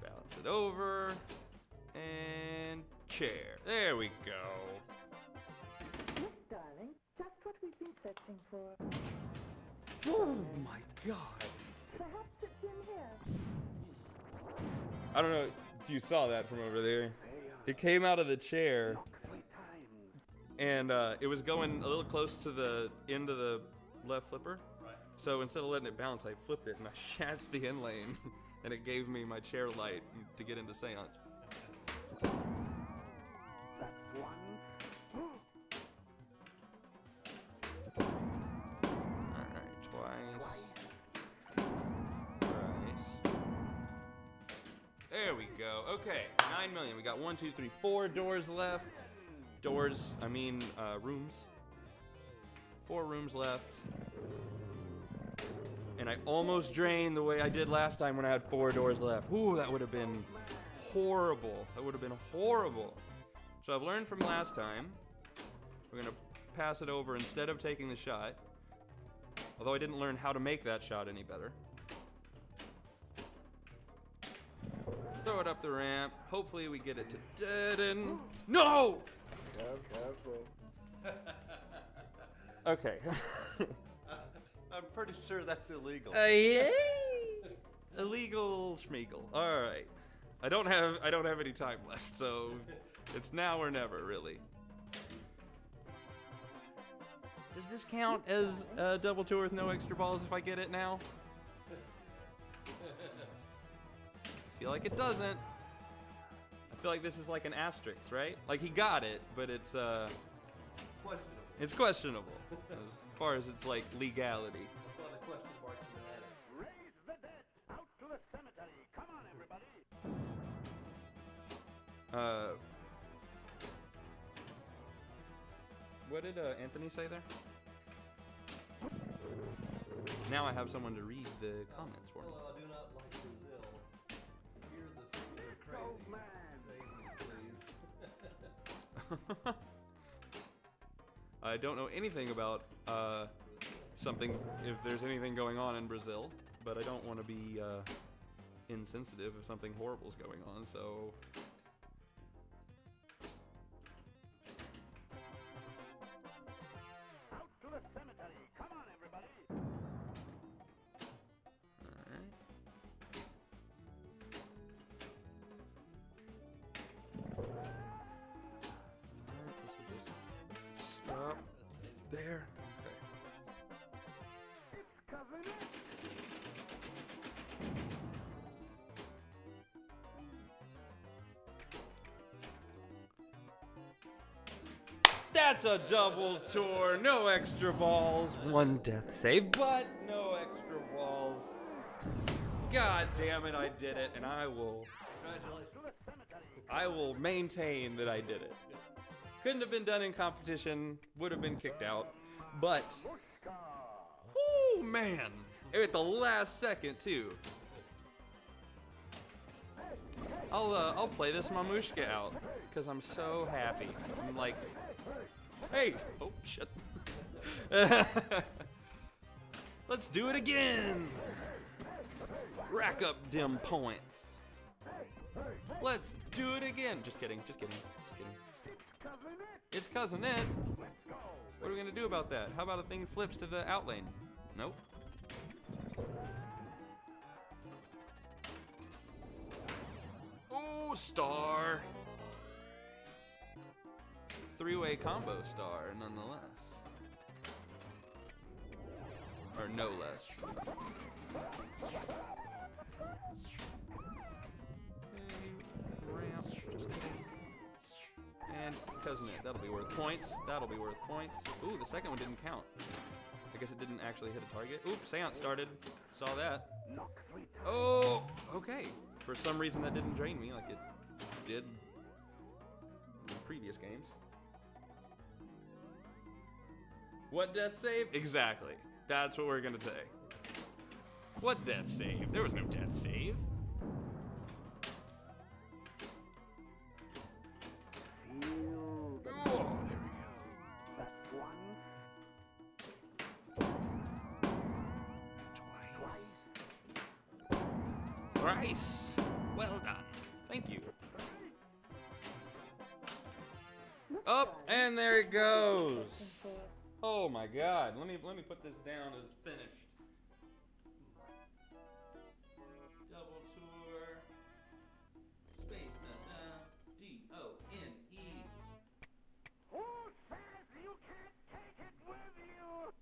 Balance it over. And chair. There we go. Yes, darling. Just what we've been searching for. Oh my god. Perhaps it's in here. I don't know if you saw that from over there. It came out of the chair. And it was going a little close to the end of the left flipper. Right. So instead of letting it bounce, I flipped it and I shatzed the end lane. And it gave me my chair light to get into seance. That's one. Alright, twice. Thrice. There we go. Okay, 9 million. We got 1, 2, 3, 4 doors left. Rooms. 4 rooms left. And I almost drained the way I did last time when I had 4 doors left. Ooh, that would have been horrible. That would have been horrible. So I've learned from last time. We're gonna pass it over instead of taking the shot. Although I didn't learn how to make that shot any better. Throw it up the ramp. Hopefully we get it to deaden. No! Careful. Okay. I'm pretty sure that's illegal. Yay! Illegal schmeagle. All right. I don't have any time left, so it's now or never, really. Does this count as a double two with no extra balls if I get it now? I feel like it doesn't. I feel like this is like an asterisk, right? Like he got it, but it's Questionable. it's questionable as far as its like legality. That's why the question mark's in the attic. Raise the dead out to the cemetery. Come on, everybody. What did Anthony say there? Now I have someone to read the comments for me. Hello, I do not like Brazil. Here the things are crazy. Oh, man. Save me, please. I don't know anything about something, if there's anything going on in Brazil, but I don't want to be insensitive if something horrible's going on, so... Out to the cemetery. Come on, everybody. Alright. Stop there. Okay. It's Cousin Ed. That's a double tour, no extra balls, 1 death save, but no extra balls. God damn it, I did it, and I will Congratulations. To the cemetery. I will maintain that I did it. Couldn't have been done in competition, would have been kicked out, but Mushka. whoo, man, at the last second too. I'll play this Mamushka out because I'm so happy. I'm like, hey, oh shit. Let's do it again. Rack up dim points. Let's do it again. Just kidding, just kidding, just kidding. Cousin Ed. It's Cousin Ed. Let's go. What are we gonna do about that? How about a thing flips to the out lane? Nope. Oh, star. 3-way combo star, nonetheless. Or no less. Ramp. Just kidding. And Cousin Ed, that'll be worth points. That'll be worth points. Ooh, the second one didn't count. I guess it didn't actually hit a target. Oops, seance started. Saw that. Knock 3 times. Oh, okay. For some reason that didn't drain me like it did in previous games. What death save? Exactly. That's what we're gonna say. What death save? There was no death save. Shield. Oh, there we go. That's one. Nice. Well done. Thank you. Up, and there it goes. Oh my God. Let me put this down as finished. Double tour. Space D-O-N-E. Who says you can't take it with you?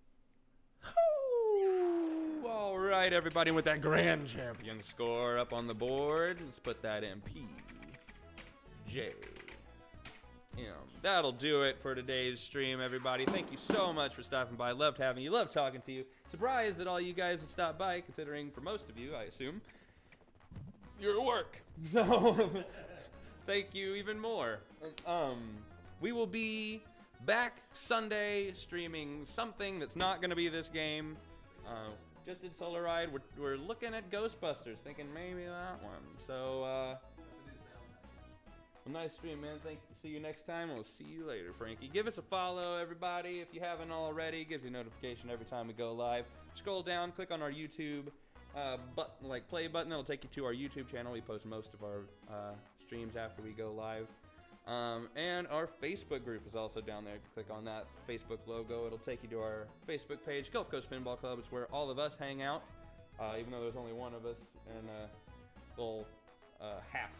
All right, everybody, with that grand champion score up on the board, let's put that in P-J. That'll do it for today's stream, everybody. Thank you so much for stopping by. Loved having you. Loved talking to you. Surprised that all you guys have stopped by, considering for most of you, I assume, you're at work. So, thank you even more. We will be back Sunday streaming something that's not going to be this game. Just did Solar Ride. We're looking at Ghostbusters, thinking maybe that one. So, well, nice stream, man. See you next time. We'll see you later, Frankie. Give us a follow, everybody, if you haven't already. Gives you a notification every time we go live. Scroll down, click on our YouTube play button. That'll take you to our YouTube channel. We post most of our streams after we go live. And our Facebook group is also down there. Click on that Facebook logo. It'll take you to our Facebook page, Gulf Coast Pinball Club. It's where all of us hang out, even though there's only one of us and a little half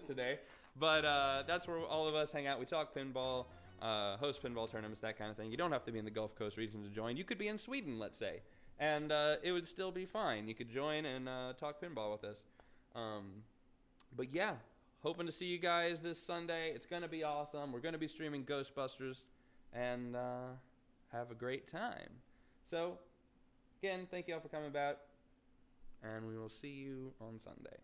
today. But that's where all of us hang out. We talk pinball, host pinball tournaments, that kind of thing. You don't have to be in the Gulf Coast region to join. You could be in Sweden, let's say, and it would still be fine. You could join and talk pinball with us. But yeah, hoping to see you guys this Sunday. It's going to be awesome. We're going to be streaming Ghostbusters and have a great time. So, again, thank you all for coming back, and we will see you on Sunday.